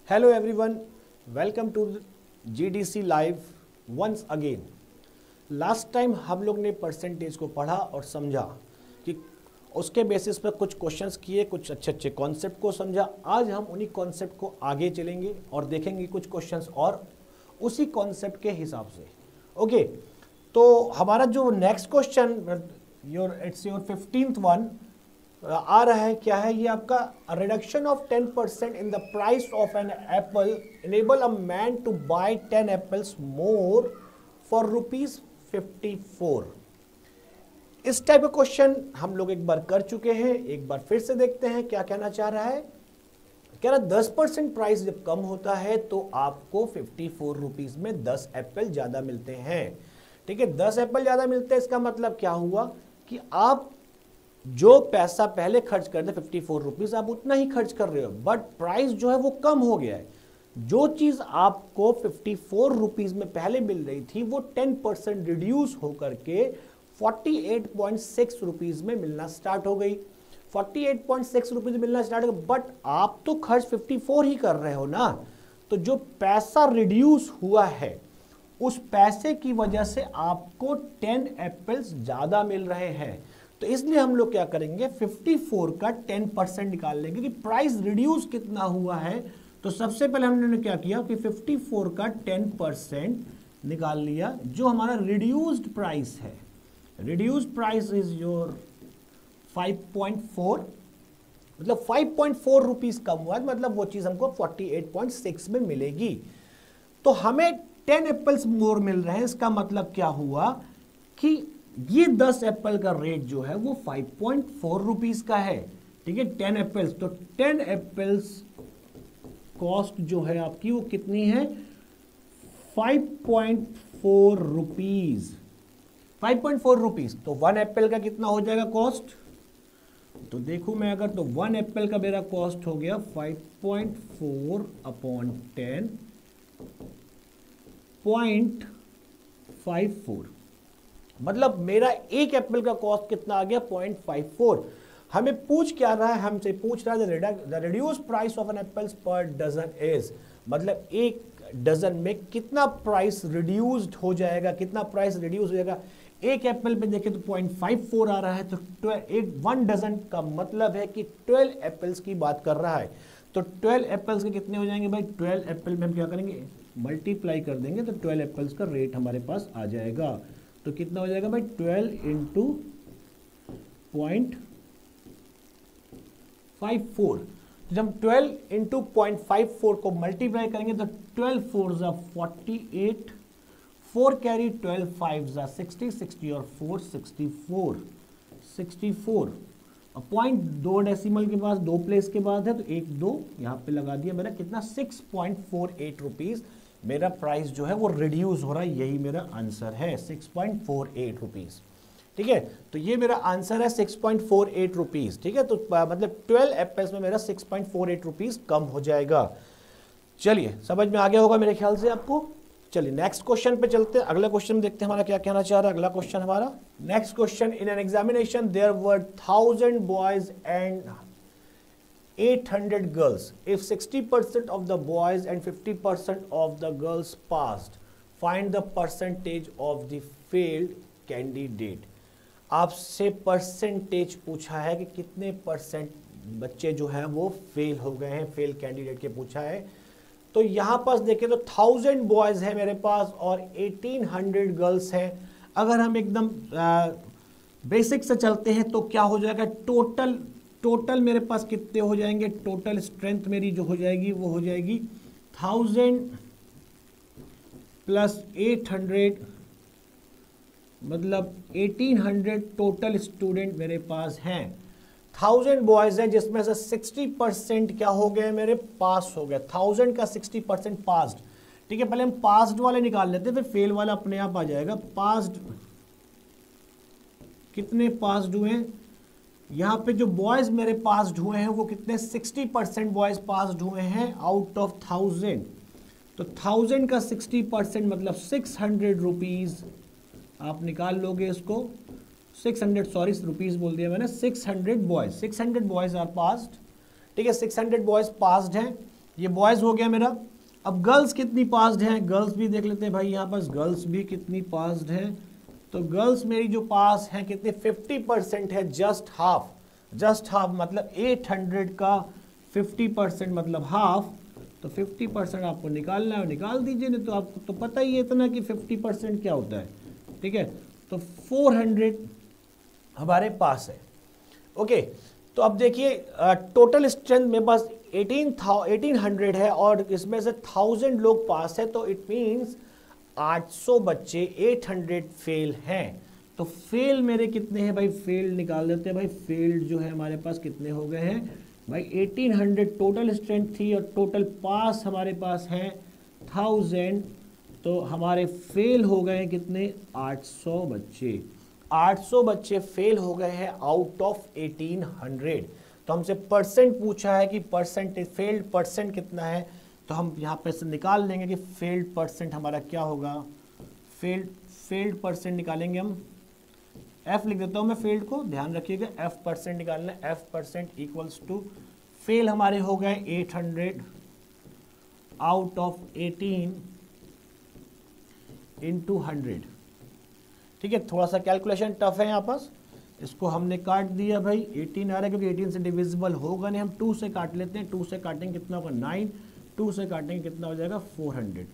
Hello everyone, welcome to GDC live once again. Last time हम लोग ने percentage को पढ़ा और समझा कि उसके बेसिस पर कुछ क्वेश्चंस किए, कुछ अच्छे अच्छे कॉन्सेप्ट को समझा। आज हम उन्हीं कॉन्सेप्ट को आगे चलेंगे और देखेंगे कुछ क्वेश्चंस और उसी कॉन्सेप्ट के हिसाब से। ओके, तो हमारा जो next question it's your 15th one आ रहा है। क्या है ये आपका? Reduction of 10% in the price of an apple enable a man to buy 10 apples more for ₹54। इस टाइप का क्वेश्चन हम लोग एक बार कर चुके हैं, एक बार फिर से देखते हैं क्या कहना चाह रहा है। कह रहा 10% प्राइस जब कम होता है तो आपको ₹54 में 10 एप्पल ज्यादा मिलते हैं। ठीक है, 10 एप्पल ज्यादा मिलते हैं। इसका मतलब क्या हुआ कि आप जो पैसा पहले खर्च कर दे ₹54 आप उतना ही खर्च कर रहे हो, बट प्राइस जो है वो कम हो गया है। जो चीज आपको ₹54 में पहले मिल रही थी वो 10% रिड्यूस होकर के ₹48.6 में मिलना स्टार्ट हो गई। ₹48.6 मिलना स्टार्ट हो गई, बट आप तो खर्च 54 ही कर रहे हो ना। तो जो पैसा रिड्यूस हुआ है उस पैसे की वजह से आपको 10 एप्पल्स ज्यादा मिल रहे हैं। तो इसलिए हम लोग क्या करेंगे, 54 का 10% निकाल लेंगे कि प्राइस रिड्यूस कितना हुआ है। तो सबसे पहले हमने क्या किया कि 54 का 10% निकाल लिया, जो हमारा रिड्यूस्ड प्राइस है। रिड्यूस्ड प्राइस इज योर 5.4, मतलब 5.4 रुपीज कम हुआ है, मतलब वो चीज हमको 48.6 में मिलेगी। तो हमें 10 एप्पल्स मोर मिल रहे हैं। इसका मतलब क्या हुआ कि ये 10 एप्पल का रेट जो है वो 5.4 रुपीज का है। ठीक है, 10 एप्पल्स, तो 10 एप्पल्स कॉस्ट जो है आपकी वो कितनी है? 5.4 रुपीज। 5.4 रुपीज, तो 1 एप्पल का कितना हो जाएगा कॉस्ट? तो देखो मैं अगर, तो 1 एप्पल का मेरा कॉस्ट हो गया 5.4 अपॉन 10.54, मतलब मेरा एक एप्पल का कॉस्ट कितना आ गया? 0.54। हमें पूछ क्या रहा है? हमसे पूछ रहा है the reduce price of an apples per dozen is, मतलब एक डजन में कितना प्राइस रिड्यूस्ड हो जाएगा, कितना प्राइस रिड्यूस हो जाएगा। एक एप्पल पे देखें तो 0.54 आ रहा है, तो 1 डजन का मतलब है कि 12 एप्पल्स की बात कर रहा है। तो 12 एप्पल्स के कितने हो जाएंगे भाई? 12 एप्पल में हम क्या करेंगे? मल्टीप्लाई कर देंगे, तो 12 एप्पल्स का रेट हमारे पास आ जाएगा। तो कितना हो जाएगा भाई? 12 इंटू 0.54। जब हम 12 इंटू 0.54 को मल्टीप्लाई करेंगे तो 12 4 ज़ा 48, 4 कैरी 12 5 ज़ा 60, 60 और 4 64, 64। अब पॉइंट 2 डेसिमल के पास 2 प्लेस के बाद है, तो 1 2 यहाँ पे लगा दिया। मेरा कितना? 6.48 रुपीज़ मेरा प्राइस जो है वो रिड्यूस हो रहा है। यही मेरा आंसर है, 6.48 रुपीज़। ठीक है, तो ये मेरा आंसर है 6.48 रुपीज़। ठीक है, तो मतलब 12 एप्पल्स में मेरा 6.48 रुपीज़ कम हो जाएगा। चलिए, समझ में आ गया होगा मेरे ख्याल से आपको। चलिए नेक्स्ट क्वेश्चन पे चलते हैं। अगला क्वेश्चन देखते हैं हमारा क्या कहना चाह रहा है। अगला क्वेश्चन हमारा, next question, in an examination there were 1000 boys and 800 girls. If 60% of the boys and 50% of the girls passed, find the percentage of the failed candidate. आपसे परसेंटेज पूछा है कि कितने परसेंट बच्चे जो हैं वो फेल हो गए हैं, फेल कैंडिडेट के पूछा है। तो यहाँ पास देखें तो 1000 बॉयज है मेरे पास और 1800 गर्ल्स हैं। अगर हम एकदम बेसिक से चलते हैं तो क्या हो जाएगा? टोटल मेरे पास कितने हो जाएंगे? टोटल स्ट्रेंथ मेरी जो हो जाएगी वो हो जाएगी 1000 प्लस 800, मतलब 1800 टोटल स्टूडेंट मेरे पास हैं। 1000 बॉयज हैं जिसमें से 60% क्या हो गए मेरे? पास हो गए। 1000 का 60% पास्ड। ठीक है, पहले हम पास्ड वाले निकाल लेते हैं, फिर फेल वाला अपने आप आ जाएगा। पास्ड कितने पास्ड हुए हैं? यहाँ पे जो बॉयज मेरे पास्ड हुए हैं वो कितने? 60% बॉयज पास्ड हुए हैं आउट ऑफ 1000। तो 1000 का 60% मतलब 600 रुपीज़ आप निकाल लोगे इसको। 600, सॉरी रुपीज़ बोल दिया मैंने, 600 बॉयज आर पास्ड। ठीक है, 600 बॉयज पास्ड हैं। ये बॉयज़ हो गया मेरा। अब गर्ल्स कितनी पास्ड हैं, गर्ल्स भी देख लेते हैं भाई, यहाँ पास गर्ल्स भी कितनी पास्ड हैं। तो गर्ल्स मेरी जो पास हैं कितने, 50% है, जस्ट हाफ। जस्ट हाफ मतलब 800 का 50% मतलब हाफ। तो 50% आपको निकालना है, निकाल दीजिए, नहीं तो आपको तो पता ही है इतना कि 50% क्या होता है। ठीक है, तो 400 हमारे पास है। ओके, तो अब देखिए टोटल स्ट्रेंथ मेरे पास 1800 है और इसमें से 1000 लोग पास है, तो इट मीन्स 800 बच्चे 800 फेल हैं। तो फेल मेरे कितने हैं भाई, फेल निकाल देते हैं भाई। फेल्ड जो है हमारे पास कितने हो गए हैं भाई, 1800 टोटल स्ट्रेंथ थी और टोटल पास हमारे पास है 1000। तो हमारे फेल हो गए हैं कितने, 800 बच्चे। 800 बच्चे फेल हो गए हैं आउट ऑफ 1800। तो हमसे परसेंट पूछा है कि परसेंट फेल्ड परसेंट कितना है, तो हम यहाँ पे से निकाल लेंगे कि फेल्ड परसेंट हमारा क्या होगा। फेल्ड परसेंट निकालेंगे हम, एफ लिख देता हूँ मैं फेल्ड को, ध्यान रखिएगा एफ परसेंट निकालना है। F percent equals to fail हमारे हो गए 800 आउट ऑफ 18 इंटू 100। ठीक है, थोड़ा सा कैलकुलेशन टफ है यहाँ पास, इसको हमने काट दिया भाई। 18 आ रहा है क्योंकि 18 से डिविजिबल होगा नहीं, हम 2 से काट लेते हैं। 2 से काटेंगे कितना होगा 9, 2 से काटेंगे कितना हो जाएगा 400।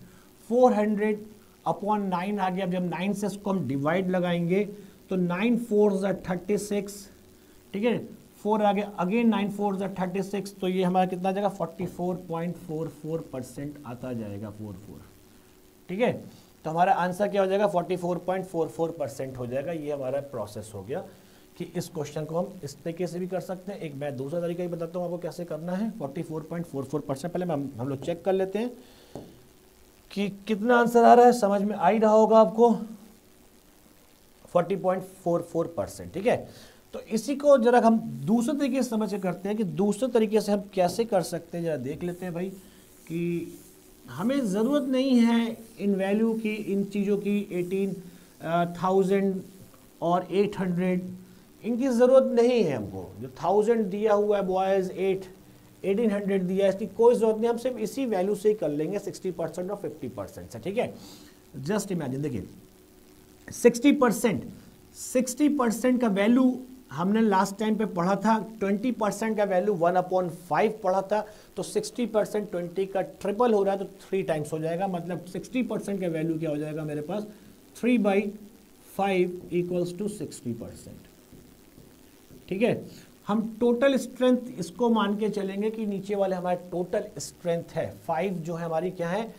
400 अपॉन 9 आ गया। अब जब 9 से इसको हम डिवाइड लगाएंगे तो 9 4 36। ठीक है, 4 आ गया, अगेन 9 4 36, तो ये हमारा कितना आ जाएगा 44.44% आता जाएगा 44। ठीक है, तो हमारा आंसर क्या हो जाएगा 44.44% हो जाएगा। ये हमारा प्रोसेस हो गया कि इस क्वेश्चन को हम इस तरीके से भी कर सकते हैं। एक मैं दूसरा तरीका ही बताता हूँ आपको कैसे करना है। 44.44%, पहले हम लोग चेक कर लेते हैं कि कितना आंसर आ रहा है। समझ में आ ही रहा होगा आपको, 40.44%। ठीक है, तो इसी को जरा हम दूसरे तरीके से समझ के करते हैं कि दूसरे तरीके से हम कैसे कर सकते हैं। जरा देख लेते हैं भाई कि हमें ज़रूरत नहीं है इन वैल्यू की, इन चीज़ों की, 18,000 और 800, इनकी ज़रूरत नहीं है हमको। जो 1000 दिया हुआ है बॉयज़, 1800 दिया है, इसकी कोई ज़रूरत नहीं। हम सिर्फ इसी वैल्यू से ही कर लेंगे 60% और 50% से। ठीक है, जस्ट इमेजिन, देखिए 60% का वैल्यू हमने लास्ट टाइम पे पढ़ा था, 20% का वैल्यू 1/5 पढ़ा था। तो 60% 20 का ट्रिपल हो रहा है, तो 3 टाइम्स हो जाएगा। मतलब 60% का वैल्यू क्या हो जाएगा मेरे पास, 3/5 इक्वल्स टू 60%। ठीक है, हम टोटल स्ट्रेंथ इसको मान के चलेंगे कि नीचे वाले हमारे टोटल स्ट्रेंथ है 5, जो है हमारी क्या है,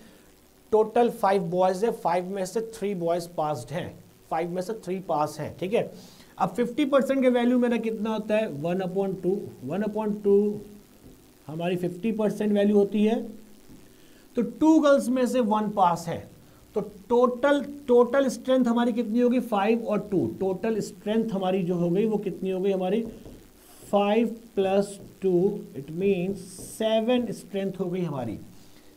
टोटल 5 बॉयज़ है, 5 में से 3 बॉयज़ पास्ड हैं, 5 में से 3 पास हैं। ठीक है, अब 50% के वैल्यू मेरा कितना होता है 1/2। 1/2 हमारी 50% वैल्यू होती है। तो 2 गर्ल्स में से 1 पास है, तो टोटल स्ट्रेंथ हमारी कितनी होगी 5 और 2। टोटल स्ट्रेंथ हमारी जो हो गई वो कितनी हो गई हमारी 5 + 2, इट मीन्स 7 स्ट्रेंथ हो गई हमारी।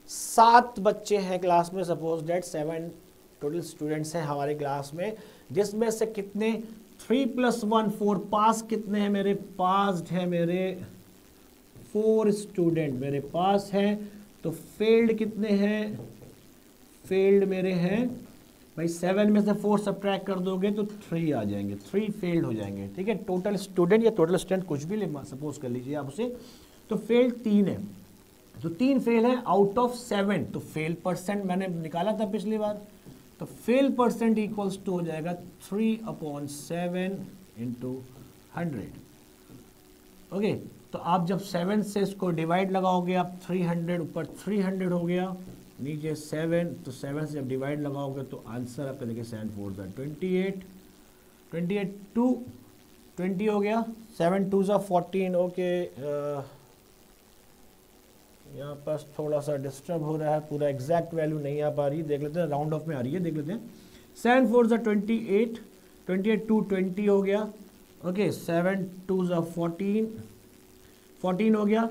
7 बच्चे हैं क्लास में, सपोज डेट 7 टोटल स्टूडेंट्स हैं हमारे क्लास में, जिसमें से कितने 3 + 1 4 पास कितने हैं मेरे, पास्ड है मेरे 4 स्टूडेंट मेरे पास हैं। तो फेल्ड कितने हैं, फेल्ड मेरे हैं भाई 7 में से 4 सब्ट्रैक्ट कर दोगे तो 3 आ जाएंगे, 3 फेल्ड हो जाएंगे। ठीक है, टोटल स्टूडेंट या टोटल स्टूडेंट कुछ भी सपोज कर लीजिए आप उसे। तो फेल्ड 3 है, तो 3 फेल है आउट ऑफ 7। तो फेल परसेंट मैंने निकाला था पिछली बार, तो फेल परसेंट इक्वल्स टू हो जाएगा 3/7 इंटू 100। ओके, तो आप जब 7 से इसको डिवाइड लगाओगे आप 300, ऊपर 300 हो गया, नीचे 7, तो 7 से जब डिवाइड लगाओगे तो आंसर आपका देखिए 7 4 28, 28 2 20 हो गया, 7 2 14। ओके, यहाँ पास थोड़ा सा डिस्टर्ब हो रहा है, पूरा एग्जैक्ट वैल्यू नहीं आ पा रही, देख लेते हैं, राउंड ऑफ में आ रही है, देख लेते हैं। 7 4 28, 28 2 20 हो गया। ओके, 7 2 14 हो गया।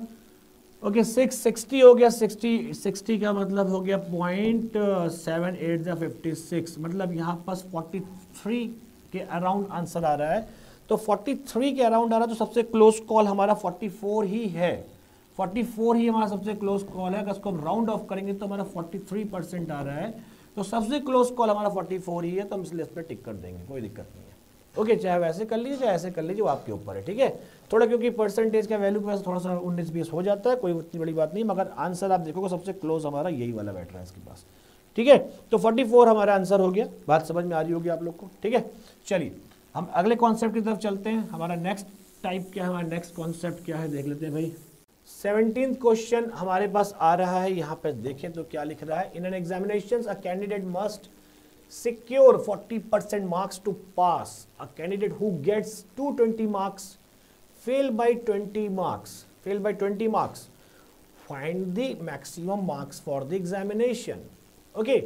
ओके, 6 60 हो गया, 60 का मतलब हो गया 0.78 56, मतलब यहाँ पास 43 के अराउंड आंसर आ रहा है। तो 43 के अराउंड आ रहा है, तो सबसे क्लोज कॉल हमारा 44 ही है। 44 ही हमारा सबसे क्लोज कॉल है। अगर इसको हम राउंड ऑफ करेंगे तो हमारा 43% आ रहा है, तो सबसे क्लोज कॉल हमारा 44 ही है, तो हम इस लिस्ट पे टिक कर देंगे, कोई दिक्कत नहीं है। ओके, चाहे वैसे कर लीजिए चाहे ऐसे कर लीजिए, वो आपके ऊपर है, ठीक है। थोड़ा क्योंकि परसेंटेज का वैल्यू के पास थोड़ा सा 19-20 हो जाता है, कोई उतनी बड़ी बात नहीं, मगर आंसर आप देखोगे सबसे क्लोज हमारा यही वाला बैठ रहा है इसके पास, ठीक है। तो 44 हमारा आंसर हो गया, बात समझ में आ रही होगी आप लोग को, ठीक है। चलिए हम अगले कॉन्सेप्ट की तरफ चलते हैं। हमारा नेक्स्ट टाइप क्या है, हमारा नेक्स्ट कॉन्सेप्ट क्या है, देख लेते हैं भाई। 17th क्वेश्चन हमारे पास आ रहा है, यहाँ पे देखें तो क्या लिख रहा है। इन an examination a candidate must secure 40% marks to pass. A candidate who gets 220 marks fail by 20 marks. Find the maximum marks for the examination. Okay,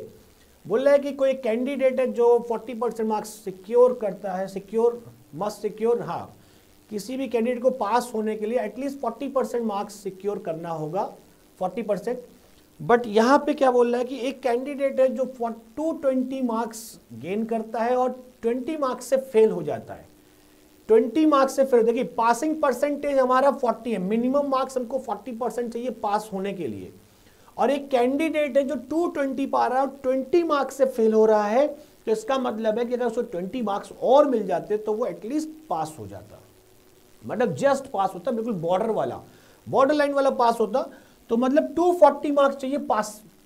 बोल रहा है कि कोई कैंडिडेट है जो 40% मार्क्स सिक्योर करता है, मस्ट सिक्योर, हाँ, किसी भी कैंडिडेट को पास होने के लिए एटलीस्ट 40% मार्क्स सिक्योर करना होगा, 40%। बट यहाँ पे क्या बोल रहा है कि एक कैंडिडेट है जो 220 मार्क्स गेन करता है और 20 मार्क्स से फेल हो जाता है। 20 मार्क्स से फेल, देखिए पासिंग परसेंटेज हमारा 40 है, मिनिमम मार्क्स हमको 40% चाहिए पास होने के लिए, और एक कैंडिडेट है जो 220 पा रहा है और 20 मार्क्स से फेल हो रहा है, तो इसका मतलब है कि अगर उसको 20 मार्क्स और मिल जाते तो वो एटलीस्ट पास हो जाता, मतलब जस्ट पास होता, बिल्कुल बॉर्डर लाइन वाला पास होता। तो मतलब 240 मार्क्स चाहिए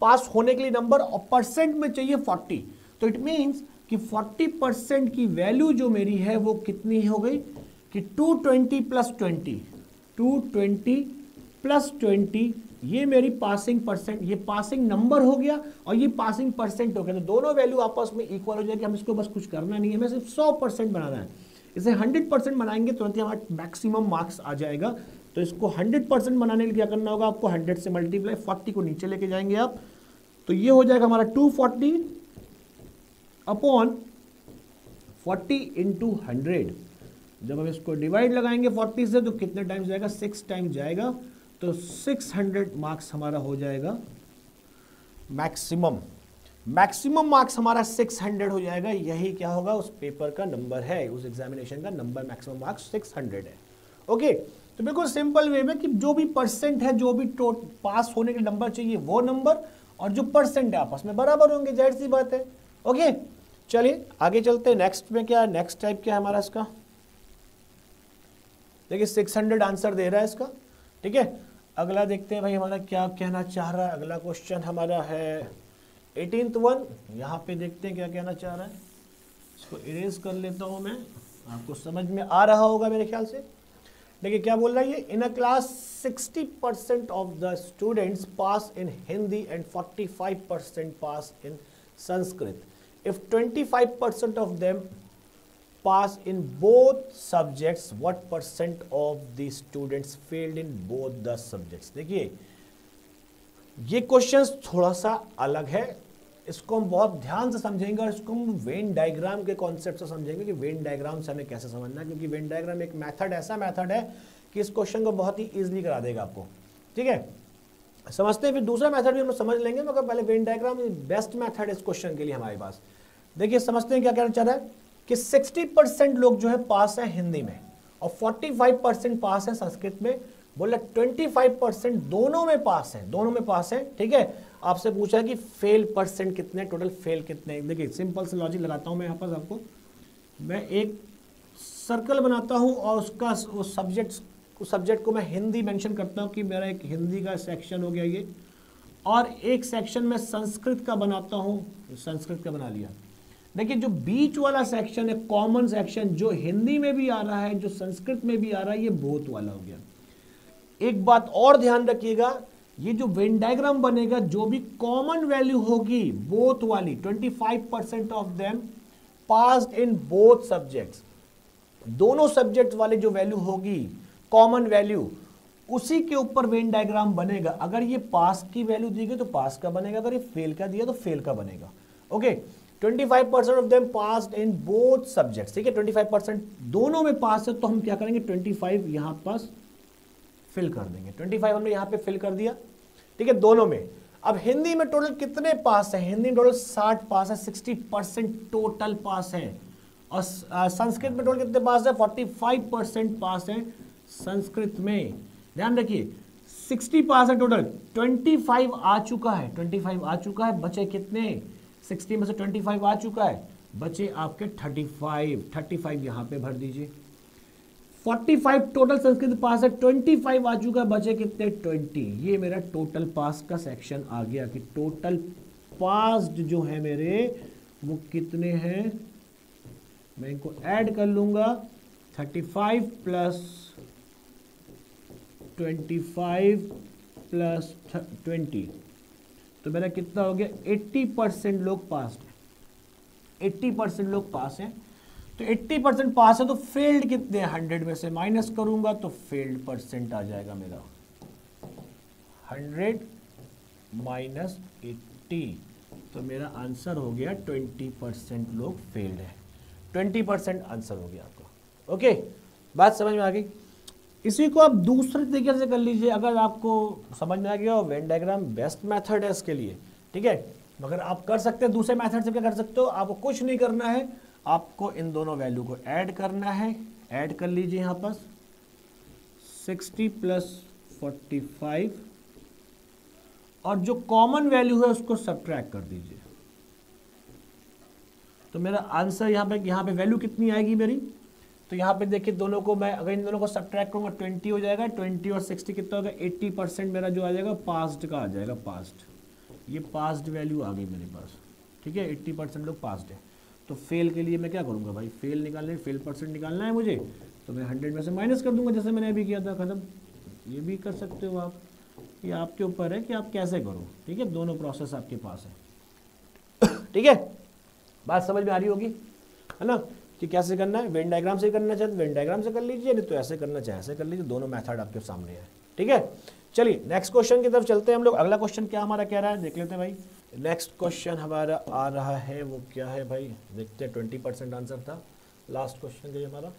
पास होने के लिए नंबर, और परसेंट में चाहिए 40। तो इट मींस कि 40% की वैल्यू जो मेरी है वो कितनी हो गई कि 220 प्लस 20 ये मेरी पासिंग परसेंट, ये पासिंग नंबर हो गया और ये पासिंग परसेंट हो गया। तो दोनों वैल्यू आपस में इक्वल हो जाएगी। हम इसको बस कुछ करना नहीं है, हमें सिर्फ 100% बनाना है। इसे 100% बनाएंगे तुरंत ही हमारा मैक्सिमम मार्क्स आ जाएगा। तो इसको 100% बनाने के लिए क्या करना होगा आपको, 100 से मल्टीप्लाई, 40 को नीचे लेके जाएंगे आप, तो ये हो जाएगा हमारा 240 अपॉन 40 इंटू 100। जब हम इसको डिवाइड लगाएंगे 40 से तो कितने टाइम्स जाएगा, 6 टाइम्स जाएगा, तो 600 मार्क्स हमारा हो जाएगा मैक्सिमम मार्क्स हमारा 600 हो जाएगा। यही क्या होगा, उस पेपर का नंबर है, उस एग्जामिनेशन का नंबर, मैक्सिमम मार्क्स 600 है। ओके, तो बिल्कुल सिंपल वे में कि जो भी परसेंट है, जो भी पास होने के नंबर चाहिए वो नंबर और जो परसेंट है आपस में बराबर होंगे, जाहिर सी बात है। ओके, चलिए आगे चलते हैं। नेक्स्ट में क्या है, नेक्स्ट टाइप क्या है हमारा इसका, देखिए 600 आंसर दे रहा है इसका, ठीक है। अगला देखते हैं भाई हमारा क्या कहना चाह रहा है। अगला क्वेश्चन हमारा है 18th वन, यहाँ पे देखते हैं क्या कहना चाह रहा है। इसको इरेज कर लेता हूँ मैं, आपको समझ में आ रहा होगा मेरे ख्याल से। देखिए क्या बोल रहा है ये, in a class 60% of the students pass in Hindi and 45% pass in Sanskrit. If 25% of them pass in both subjects, what percent of the students failed in both the subjects. देखिए ये क्वेश्चन थोड़ा सा अलग है, इसको हम बहुत ध्यान से समझेंगे और इसको हम वेन डायग्राम के कॉन्सेप्ट से समझेंगे कि वेन डायग्राम से हमें कैसे समझना है, क्योंकि वेन डायग्राम एक मेथड, ऐसा मेथड है कि इस क्वेश्चन को बहुत ही इजीली करा देगा आपको, ठीक है। समझते हैं, फिर दूसरा मेथड भी हम समझ लेंगे, मगर पहले वेन डायग्राम बेस्ट मेथड इस क्वेश्चन के लिए हमारे पास। देखिए समझते हैं क्या कहना चाह रहा है कि 60% लोग जो है पास है हिंदी में और 45% पास है संस्कृत में। बोला 25% दोनों में पास है, ठीक है। आपसे पूछा कि फेल परसेंट कितने, टोटल फेल कितने। देखिए सिंपल से लॉजिक लगाता हूं मैं यहाँ पर आपको, मैं एक सर्कल बनाता हूं और उसका उस सब्जेक्ट को मैं हिंदी मेंशन करता हूं कि मेरा एक हिंदी का सेक्शन हो गया ये, और एक सेक्शन में संस्कृत का बनाता हूं, संस्कृत का बना लिया। देखिए जो बीच वाला सेक्शन है, कॉमन सेक्शन, जो हिंदी में भी आ रहा है, जो संस्कृत में भी आ रहा है, ये बोथ वाला हो गया। एक बात और ध्यान रखिएगा, ये जो वेन डायग्राम बनेगा, जो भी कॉमन वैल्यू होगी बोथ वाली, 25% of them passed in both subjects, दोनों सब्जेक्ट वाले जो वैल्यू होगी कॉमन वैल्यू, उसी के ऊपर वेन डायग्राम बनेगा। अगर ये पास की वैल्यू दी गई तो पास का बनेगा, अगर ये फेल का दिया तो फेल का बनेगा। Okay, 25% of them passed in both subjects, ठीक है। 25% दोनों में पास है, तो हम क्या करेंगे, 25 यहां पास फिल कर देंगे। 25 हमने यहाँ पे फिल कर दिया, ठीक है, दोनों में। अब हिंदी में टोटल कितने पास है, हिंदी में टोटल 60 पास है, 60% टोटल पास है। और संस्कृत में टोटल कितने पास है, 45% पास है संस्कृत में। ध्यान रखिए 60 पास है टोटल, 25 आ चुका है, 25 आ चुका है, बचे कितने, 60 में से 25 आ चुका है, बचे आपके 35 यहाँ पे भर दीजिए। 45 टोटल संस्कृत पास है, 25 आ चुका है, बचे कितने 20। ये मेरा टोटल पास का सेक्शन आ गया कि टोटल पास्ड जो है मेरे वो कितने हैं, मैं इनको ऐड कर लूंगा, 35 प्लस 25 प्लस 20, तो मेरा कितना हो गया, 80% लोग पास हैं, 80% लोग पास हैं। तो 80% पास है तो फेल्ड कितने, 100 में से माइनस करूंगा तो फेल्ड परसेंट आ जाएगा मेरा 100 माइनस 80, तो मेरा आंसर हो गया 20% लोग फेल्ड है, 20% आंसर हो गया आपका। ओके, बात समझ में आ गई। इसी को आप दूसरे तरीके से कर लीजिए, अगर आपको समझ में आ गया, वेन डायग्राम बेस्ट मेथड है इसके लिए, ठीक है। मगर आप कर सकते हैं दूसरे मेथड से, क्या कर सकते हो, आपको कुछ नहीं करना है, आपको इन दोनों वैल्यू को ऐड करना है, ऐड कर लीजिए यहाँ पर 60 प्लस 45 और जो कॉमन वैल्यू है उसको सब्ट्रैक्ट कर दीजिए। तो मेरा आंसर यहाँ पे वैल्यू कितनी आएगी मेरी, तो यहाँ पे देखिए दोनों को मैं अगर इन दोनों को सब्ट्रैक्ट करूँगा 20 हो जाएगा, 20 और 60 कितना होगा, 80% मेरा जो आ जाएगा पास्ट का आ जाएगा, पास्ट, ये पास्ट वैल्यू आ गई मेरे पास, ठीक है, 80% लोग पास्ट है। तो फेल के लिए मैं क्या करूँगा भाई, फेल निकालने, फेल परसेंट निकालना है मुझे, तो मैं 100 में से माइनस कर दूंगा जैसे मैंने अभी किया था, खत्म। ये भी कर सकते हो आप, ये आपके ऊपर है कि आप कैसे करो, ठीक है, दोनों प्रोसेस आपके पास है, ठीक है, बात समझ में आ रही होगी, है ना, कि कैसे करना है। वेन डायग्राम से करना चाहे तो वेन डायग्राम से कर लीजिए, नहीं तो ऐसे करना चाहे ऐसे कर लीजिए, दोनों मेथड आपके सामने है, ठीक है। चलिए नेक्स्ट क्वेश्चन की तरफ चलते हैं हम लोग। अगला क्वेश्चन क्या हमारा कह रहा है, देख लेते हैं भाई। नेक्स्ट क्वेश्चन हमारा आ रहा है, वो क्या है भाई, देखते हैं। 20% आंसर था लास्ट क्वेश्चन जो हमारा।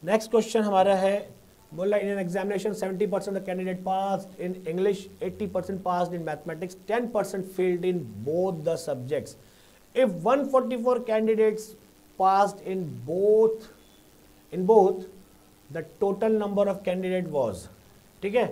नेक्स्ट क्वेश्चन हमारा है, बोला इन an examination 70% of candidate passed in English, 80% passed in mathematics, 10% failed in both the subjects. If 144 candidates passed in both the total number of candidate was, ठीक है।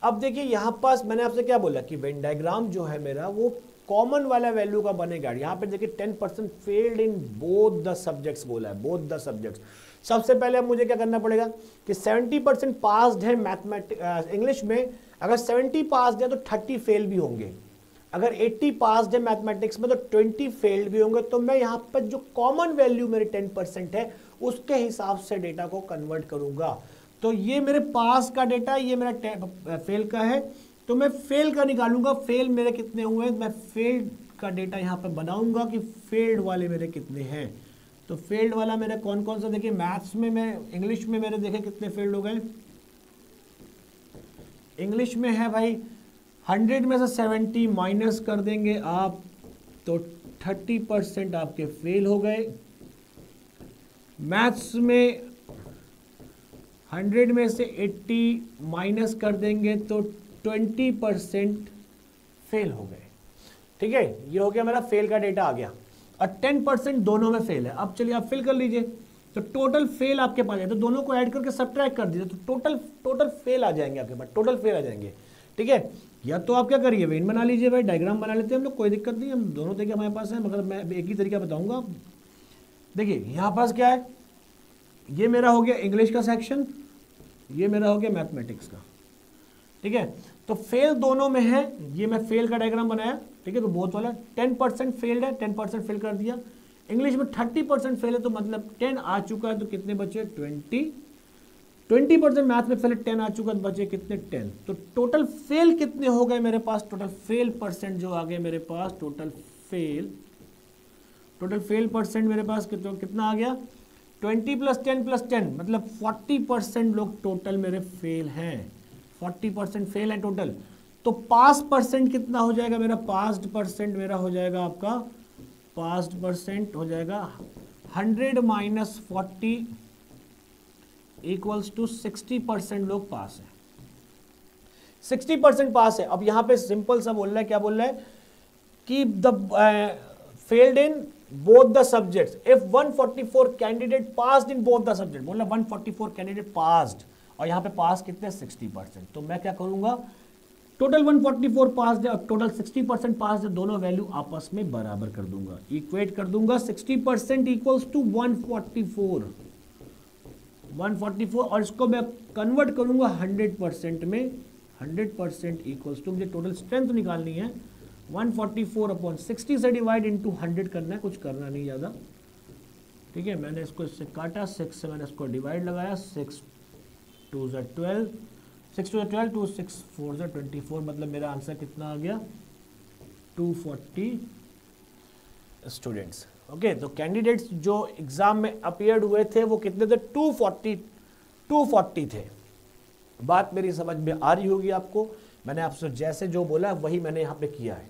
अब देखिए यहाँ पास मैंने आपसे क्या बोला कि वेन डायग्राम जो है मेरा वो कॉमन वाला वैल्यू का बनेगा। यहाँ पे देखिए 10% failed in both the subjects बोला है, बोथ द सब्जेक्ट्स। सबसे पहले अब मुझे क्या करना पड़ेगा कि 70% पास्ड है मैथमेटिक्स इंग्लिश में, अगर 70 पास्ड है तो 30 फेल भी होंगे, अगर 80 पास्ड है मैथमेटिक्स में तो 20 फेल्ड भी होंगे। तो मैं यहाँ पर जो कॉमन वैल्यू मेरे 10% है उसके हिसाब से डेटा को कन्वर्ट करूंगा। तो ये मेरे पास का डेटा, ये मेरा फेल का है, तो मैं फेल का निकालूंगा, फेल मेरे कितने हुए हैं, मैं फेल्ड का डेटा यहाँ पे बनाऊंगा कि फेल्ड वाले मेरे कितने हैं। तो फेल्ड वाला मेरा कौन कौन सा, देखिए मैथ्स में, मैं इंग्लिश में मेरे देखे कितने फेल्ड हो गए। इंग्लिश में है भाई 100 में से 70 माइनस कर देंगे आप तो 30% आपके फेल हो गए। मैथ्स में 100 में से 80 माइनस कर देंगे तो 20% फेल हो गए, ठीक है। ये हो गया मेरा फेल का डेटा आ गया, और 10% दोनों में फेल है। अब चलिए आप फिल कर लीजिए, तो टोटल फेल आपके पास है, तो दोनों को ऐड करके सब्ट्रैक्ट कर दीजिए, तो टोटल फेल आ जाएंगे आपके पास, टोटल फेल आ जाएंगे, ठीक है। या तो आप क्या करिए, वेन बना लीजिए भाई, डायग्राम बना लेते हैं हम लोग, कोई दिक्कत नहीं, हम दोनों तरीके हमारे पास है, मगर मैं एक ही तरीका बताऊंगा। देखिए यहाँ पास क्या है, ये मेरा हो गया इंग्लिश का सेक्शन, ये मेरा हो गया मैथमेटिक्स का, ठीक है। तो फेल दोनों में है, ये मैं फेल का डायग्राम बनाया, ठीक है। तो बोथ वाला 10% फेल्ड है, 10% फेल कर दिया। इंग्लिश में 30% फेल है, तो मतलब 10 आ चुका है, तो कितने बचे 20% मैथ में फेल 10 आ चुका, तो बचे कितने 10। तो टोटल फेल कितने हो गए मेरे पास, टोटल फेल परसेंट जो आ गए मेरे पास, टोटल फेल परसेंट मेरे पास कितना आ गया 20 + 10 + 10 मतलब 40% लोग टोटल मेरे फेल हैं, 40% फेल है टोटल। तो पास परसेंट कितना हो जाएगा मेरा, पास्ड परसेंट मेरा हो जाएगा आपका, पास्ड परसेंट हो जाएगा 100 - 40 इक्वल्स टू 60% लोग पास है, 60% पास है। अब यहां पे सिंपल सा बोल रहा है, क्या बोल रहा है कि the failed in both the subjects if 144 candidate passed in both the subject, बोल रहा 144 कैंडिडेट पास्ड और यहाँ पे पास कितने 60%। तो मैं क्या करूँगा, टोटल 144 पास है और टोटल 60% पास है, दोनों वैल्यू आपस में बराबर कर दूंगा, इक्वेट कर दूंगा। 60% इक्वल्स टू 144 और इसको मैं कन्वर्ट करूंगा 100% में। 100% इक्वल्स टू, मुझे टोटल स्ट्रेंथ निकालनी है, 144/60 से डिवाइड इंटू 100 करना है, कुछ करना नहीं ज़्यादा, ठीक है। मैंने इसको इससे काटा, 6 से मैंने इसको डिवाइड लगाया, 6 2 12, 6 2 12, 2 6 4 24, मतलब मेरा आंसर कितना आ गया 240 स्टूडेंट्स। ओके, तो कैंडिडेट्स जो एग्जाम में अपीयर्ड हुए थे वो कितने थे, 240 थे। बात मेरी समझ में आ रही होगी आपको। मैंने आपसे जैसे जो बोला वही मैंने यहाँ पे किया है।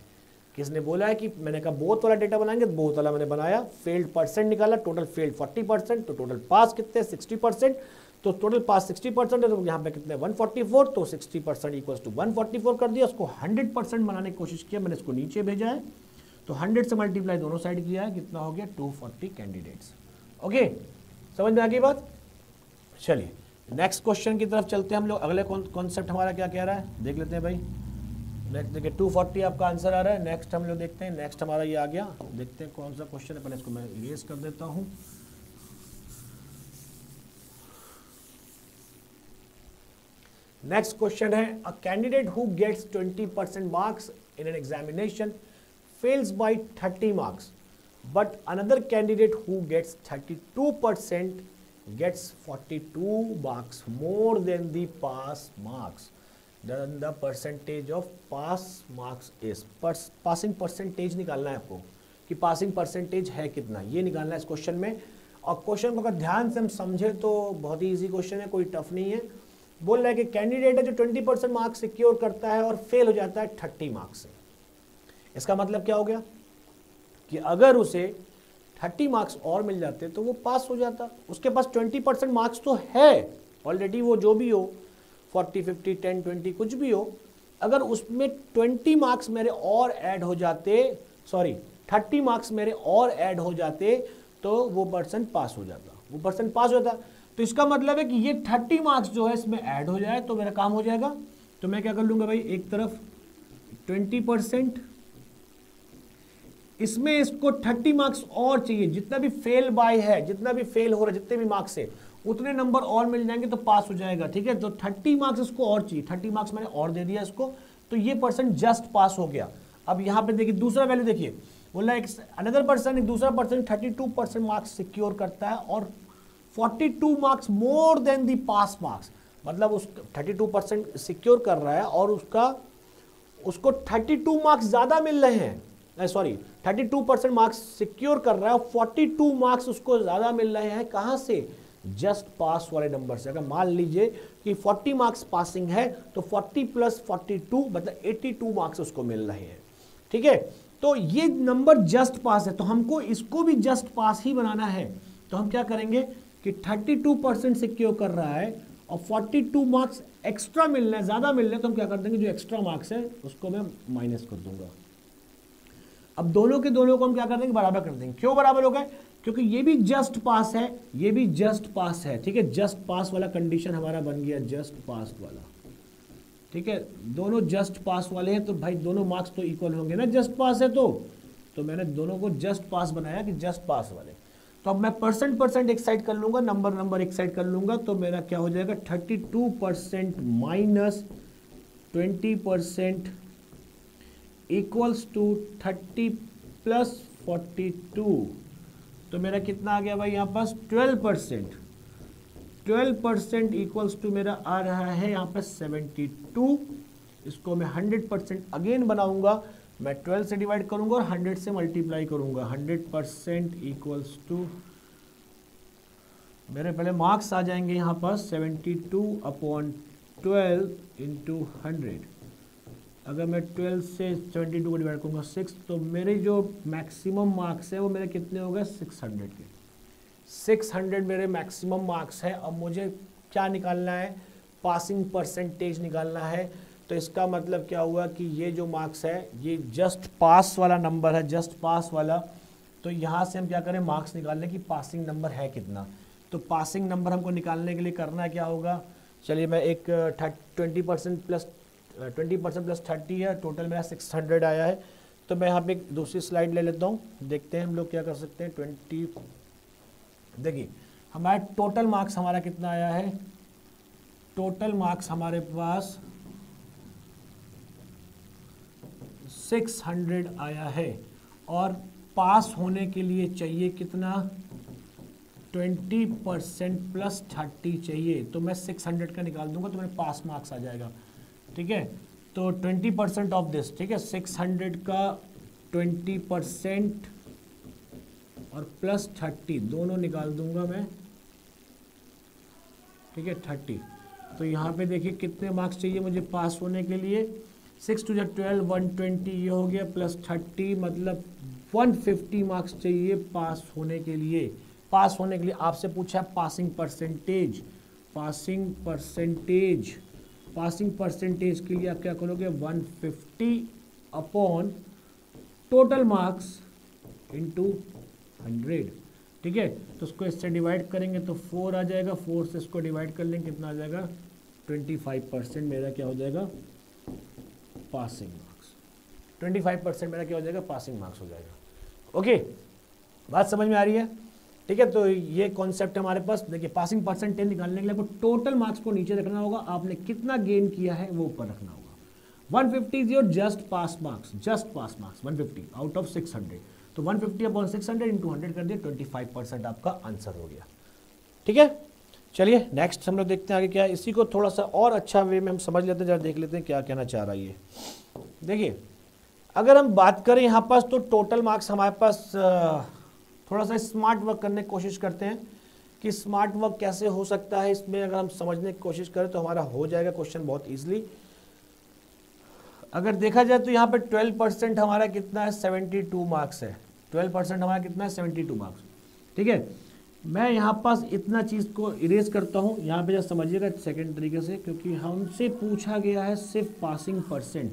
किसने बोला है कि मैंने कहा बोथ वाला डेटा बनाएंगे, बोथ वाला मैंने बनाया, फेल्ड परसेंट निकाला, टोटल फेल्ड 40%, तो टोटल पास कितने 60%, तो टोटल पास 60% है, तो यहाँ पे कितने 144, तो 60% इक्वल्स टू 144 कर दिया। उसको 100% बनाने की कोशिश किया, मैंने इसको नीचे भेजा है, तो 100 से मल्टीप्लाई दोनों साइड किया है, कितना हो गया 240 कैंडिडेट्स। ओके, समझ में आ गई बात। चलिए नेक्स्ट क्वेश्चन की तरफ चलते हैं हम लोग। अगले कॉन्सेप्ट हमारा क्या कह रहा है देख लेते हैं भाई। नेक्स्ट देखिए 240 आपका आंसर आ रहा है। नेक्स्ट हम लोग देखते हैं, नेक्स्ट हमारा ये आ गया, देखते हैं कौन सा क्वेश्चन है। पहले इसको मैं इरेज कर देता हूँ। नेक्स्ट क्वेश्चन है, a candidate who gets 20% marks in an examination fails by 30 marks, but another candidate who gets 32% gets 42 marks more than the pass marks. Then the percentage of pass marks is, passing percentage निकालना है आपको कि passing percentage है कितना, ये निकालना है इस क्वेश्चन में। और क्वेश्चन को अगर ध्यान से हम समझे तो बहुत ही इजी क्वेश्चन है, कोई टफ नहीं है। बोल रहा है कि कैंडिडेट है जो 20% मार्क्स सिक्योर करता है और फेल हो जाता है 30 मार्क्स से। इसका मतलब क्या हो गया कि अगर उसे 30 मार्क्स और मिल जाते तो वो पास हो जाता। उसके पास 20% मार्क्स तो है ऑलरेडी, वो जो भी हो 40 50 10 20 कुछ भी हो, अगर उसमें 20 मार्क्स मेरे और ऐड हो जाते, सॉरी 30 मार्क्स मेरे और ऐड हो जाते तो वो पर्सन पास हो जाता, वो पर्सन पास हो जाता। तो इसका मतलब है कि ये 30 मार्क्स जो है इसमें ऐड हो जाए तो मेरा काम हो जाएगा। तो मैं क्या कर लूँगा भाई, एक तरफ 20%, इसमें इसको 30 मार्क्स और चाहिए, जितना भी फेल बाय है, जितना भी फेल हो रहा है, जितने भी मार्क्स है उतने नंबर और मिल जाएंगे तो पास हो जाएगा, ठीक है। तो 30 मार्क्स इसको और चाहिए, 30 मार्क्स मैंने और दे दिया इसको, तो ये पर्सन जस्ट पास हो गया। अब यहाँ पे देखिए दूसरा वैल्यू देखिए, बोला एक अनदर पर्सन, एक दूसरा पर्सन 32% मार्क्स सिक्योर करता है और 42 marks more than the pass marks, मतलब उस 32% सिक्योर कर रहा है और उसको 32 मार्क्स ज़्यादा मिल रहे हैं, सॉरी 32% मार्क्स सिक्योर कर रहा है और 42 मार्क्स उसको ज़्यादा मिल रहे हैं। कहाँ से, जस्ट पास वाले नंबर से। अगर मान लीजिए कि 40 मार्क्स पासिंग है तो 40 + 42 मतलब 82 मार्क्स उसको मिल रहे हैं, ठीक है। तो ये नंबर जस्ट पास है, तो हमको इसको भी जस्ट पास ही बनाना है। तो हम क्या करेंगे कि 32% सिक्योर कर रहा है और 42 मार्क्स एक्स्ट्रा मिल रहे हैं, ज़्यादा मिल रहे हैं, तो हम क्या कर देंगे, जो एक्स्ट्रा मार्क्स है उसको मैं माइनस कर दूंगा। अब दोनों के दोनों को हम क्या कर देंगे, बराबर कर देंगे। क्यों बराबर हो गए, क्योंकि ये भी जस्ट पास है, ये भी जस्ट पास है, ठीक है। जस्ट पास वाला कंडीशन हमारा बन गया, जस्ट पास वाला, ठीक है। दोनों जस्ट पास वाले हैं तो भाई दोनों मार्क्स तो इक्वल होंगे ना, जस्ट पास है तो मैंने दोनों को जस्ट पास बनाया कि जस्ट पास वाले। तो अब मैं परसेंट एक साइड कर लूंगा, नंबर एक साइड कर लूंगा, तो मेरा क्या हो जाएगा 32% माइनस 20% इक्वल्स टू 30 + 42, तो मेरा कितना आ गया भाई यहाँ पास 12% इक्वल्स टू मेरा आ रहा है यहाँ पे 72। इसको मैं 100% अगेन बनाऊंगा, मैं 12 से डिवाइड करूंगा और 100 से मल्टीप्लाई करूंगा। 100% इक्वल्स टू मेरे पहले मार्क्स आ जाएंगे यहाँ पास 72/12 × 100। अगर मैं 12 से 72 को डिवाइड करूँगा 6, तो मेरे जो मैक्सिमम मार्क्स है वो मेरे कितने हो गए 600 के। 600 मेरे मैक्सिमम मार्क्स है। अब मुझे क्या निकालना है, पासिंग परसेंटेज निकालना है। तो इसका मतलब क्या हुआ कि ये जो मार्क्स है ये जस्ट पास वाला नंबर है, जस्ट पास वाला। तो यहाँ से हम क्या करें, मार्क्स निकालने की पासिंग नंबर है कितना। तो पासिंग नंबर हमको निकालने के लिए करना क्या होगा, चलिए मैं एक 20% प्लस 30 है, टोटल मेरा 600 आया है। तो मैं यहाँ पे एक दूसरी स्लाइड ले लेता हूँ, देखते हैं हम लोग क्या कर सकते हैं। 20, देखिए हमारा टोटल मार्क्स हमारा कितना आया है, टोटल मार्क्स हमारे पास 600 आया है, और पास होने के लिए चाहिए कितना, 20% प्लस 30 चाहिए। तो मैं 600 का निकाल दूंगा तो मेरे पास मार्क्स आ जाएगा, ठीक है। तो 20% ऑफ दिस, ठीक है, 600 का 20% और प्लस 30 दोनों निकाल दूंगा मैं, ठीक है, 30। तो यहाँ पे देखिए कितने मार्क्स चाहिए मुझे पास होने के लिए, 6 to 12 120 ये हो गया, प्लस 30 मतलब 150 मार्क्स चाहिए पास होने के लिए। पास होने के लिए आपसे पूछा passing percentage, passing percentage, passing percentage के लिए आप क्या करोगे, 150 अपॉन टोटल मार्क्स इंटू 100, ठीक है। तो उसको इससे डिवाइड करेंगे तो 4 आ जाएगा, 4 से इसको डिवाइड कर लेंगे कितना आ जाएगा, 25% मेरा क्या हो जाएगा, पासिंग मार्क्स। 25% मेरा क्या हो जाएगा, पासिंग मार्क्स हो जाएगा। ओके, बात समझ में आ रही है, ठीक है। तो ये कॉन्सेप्ट हमारे पास, देखिए पासिंग परसेंटेज निकालने के लिए आपको टोटल मार्क्स को नीचे रखना होगा, आपने कितना गेन किया है वो ऊपर रखना होगा। 150 is your just pass marks, just pass marks 150 out of 600। तो 150 अपॉन 600 इंटू 100 कर दिया, 25% आपका आंसर हो गया, ठीक है। चलिए नेक्स्ट हम लोग देखते हैं आगे क्या है। इसी को थोड़ा सा और अच्छा वे में हम समझ लेते हैं, जरा देख लेते हैं क्या कहना चाह रहा है ये। देखिए अगर हम बात करें यहाँ पास, तो टोटल मार्क्स हमारे पास, थोड़ा सा स्मार्ट वर्क करने की कोशिश करते हैं कि स्मार्ट वर्क कैसे हो सकता है इसमें। अगर हम समझने की कोशिश करें तो हमारा हो जाएगा क्वेश्चन बहुत ईजिली। अगर देखा जाए तो यहाँ पे 12% हमारा कितना है, 72 मार्क्स है। 12% हमारा कितना है, 72 मार्क्स, ठीक है। मैं यहाँ पास इतना चीज़ को इरेज करता हूँ, यहाँ पे जब समझिएगा सेकंड तरीके से, क्योंकि हमसे पूछा गया है सिर्फ पासिंग परसेंट,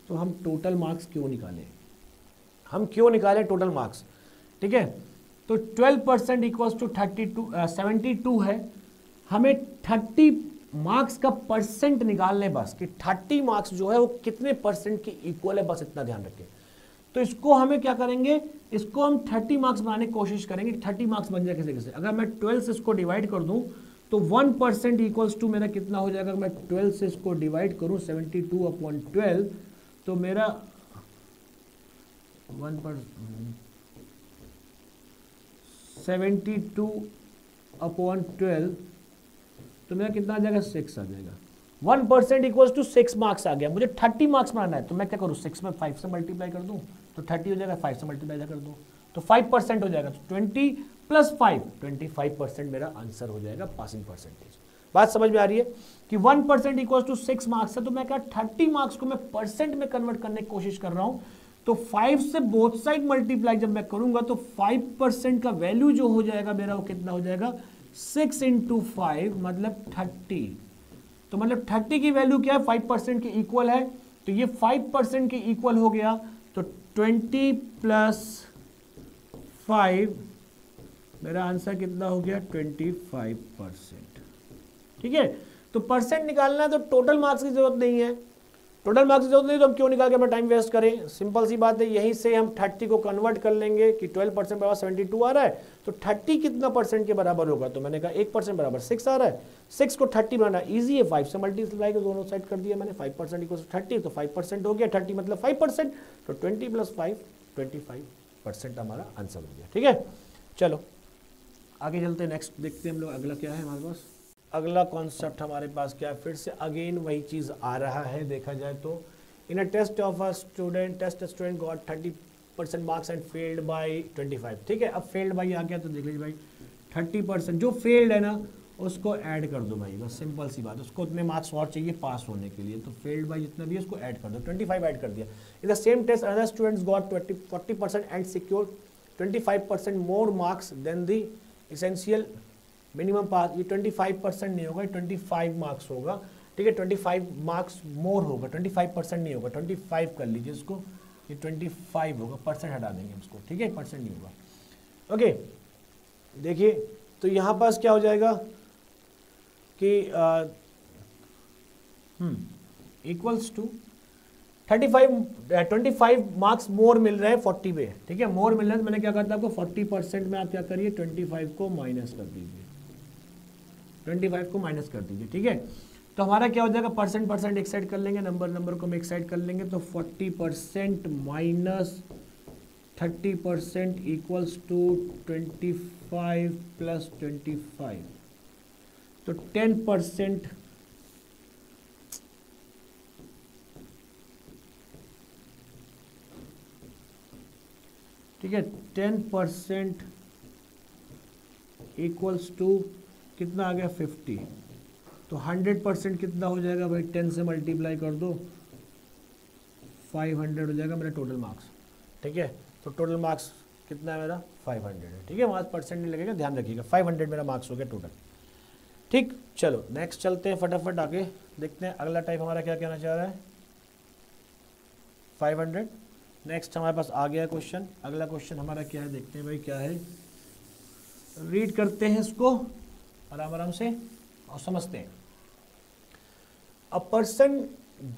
तो हम टोटल मार्क्स क्यों निकालें, हम क्यों निकालें टोटल मार्क्स, ठीक है। तो 12% इक्वल्स टू 72 है, हमें 30 मार्क्स का परसेंट निकालने, बस कि 30 मार्क्स जो है वो कितने परसेंट के इक्वल है, बस इतना ध्यान रखें। तो इसको हमें क्या करेंगे, इसको हम 30 मार्क्स बनाने की कोशिश करेंगे। 30 मार्क्स बन जाए कैसे कैसे, अगर मैं 12 से इसको डिवाइड कर दूं तो 1% इक्वल्स टू मेरा कितना हो जाएगा, अगर मैं 12 से इसको डिवाइड करूं 72 अपॉन 12, तो मेरा 72 अपॉन 12, तो मेरा कितना आ जाएगा, 6 आ जाएगा। 1% इक्वल्स टू 6 मार्क्स आ गया। मुझे 30 मार्क्स बनाना है, तो मैं क्या करूँ, 6 में 5 से मल्टीप्लाई कर दूँ तो 30 हो जाएगा, 5 से मल्टीप्लाई कर दूँ तो 5% हो जाएगा। तो 20 प्लस 5, 25% मेरा आंसर हो जाएगा पासिंग परसेंटेज। बात समझ में आ रही है कि 1% इक्वल्स टू 6 मार्क्स है, तो मैं क्या 30 मार्क्स को मैं परसेंट में कन्वर्ट करने की कोशिश कर रहा हूँ। तो 5 से बोथ साइड मल्टीप्लाई जब मैं करूंगा तो 5% का वैल्यू जो हो जाएगा मेरा, वो कितना हो जाएगा, 6 इंटू 5 मतलब 30। तो मतलब 30 की वैल्यू क्या है, 5% के इक्वल है, तो ये 5% के इक्वल हो गया। तो 20 प्लस 5 मेरा आंसर कितना हो गया, 25%, ठीक है। तो परसेंट निकालना है तो टोटल मार्क्स की जरूरत नहीं है, टोटल मार्क्स की जरूरत नहीं, तो हम क्यों निकाल के अपना टाइम वेस्ट करें। सिंपल सी बात है, यहीं से हम 30 को कन्वर्ट कर लेंगे कि 12% बराबर 72 आ रहा है, तो 30 कितना परसेंट के बराबर होगा, तो मैंने कहा 1% बराबर 6 आ रहा है। 6 को 30 बनाना ईजी है, 5 से मल्टीप्लाई को दोनों साइड कर दिया मैंने, 5% इक्वल 30, तो 5% हो गया, 30 मतलब 5%, तो 20 प्लस 5 25% हमारा आंसर हो गया, ठीक है। चलो आगे चलते हैं, नेक्स्ट देखते हैं हम लोग अगला क्या है हमारे पास। अगला कॉन्सेप्ट हमारे पास क्या है, फिर से अगेन वही चीज़ आ रहा है। देखा जाए तो in a test of a student got 30% marks and failed by 25, ठीक है। अब फेल्ड बाई आ गया तो देख लीजिए भाई, 30% जो फेल्ड है ना उसको ऐड कर दो भाई, बस सिंपल सी बात, उसको उतने मार्क्स और चाहिए पास होने के लिए, तो फेल्ड बाई जितना भी है उसको ऐड कर दो, 25 ऐड कर दिया। In the same test other students got 40% and secure 25% more marks than the essential minimum pass. ये 25% नहीं होगा, 25 मार्क्स होगा, ठीक है। 25 मार्क्स मोर होगा, 25% नहीं होगा, 25 कर लीजिए इसको, ये 25 होगा, परसेंट हटा देंगे इसको, ठीक है, परसेंट नहीं होगा। ओके देखिए, तो यहाँ पास क्या हो जाएगा कि इक्वल्स टू 25 मार्क्स मोर मिल रहे हैं 40 पे, ठीक है, मोर मिल रहे हैं तो मैंने क्या करता आपको 40% में आप क्या करिए 25 को माइनस कर दीजिए, 25 को माइनस कर दीजिए, ठीक है। तो हमारा क्या हो जाएगा, परसेंट एक साइड कर लेंगे, नंबर को हम एक साइड कर लेंगे, तो 40% माइनस 30% इक्वल्स टू 25 प्लस 25, तो 10%, ठीक है, 10% इक्वल्स टू कितना आ गया 50, तो 100% कितना हो जाएगा भाई, 10 से मल्टीप्लाई कर दो, 500 हो जाएगा मेरा टोटल मार्क्स, ठीक है। तो टोटल मार्क्स कितना है मेरा 500 है, ठीक है, वहाँ परसेंट नहीं लगेगा, ध्यान रखिएगा, 500 मेरा मार्क्स हो गया टोटल, ठीक। चलो नेक्स्ट चलते हैं, फटाफट आगे देखते हैं अगला टाइप हमारा क्या कहना चाह रहा है, 500। नेक्स्ट हमारे पास आ गया क्वेश्चन, अगला क्वेश्चन हमारा क्या है देखते हैं भाई क्या है, रीड करते हैं इसको आराम आराम से और समझते हैं। A person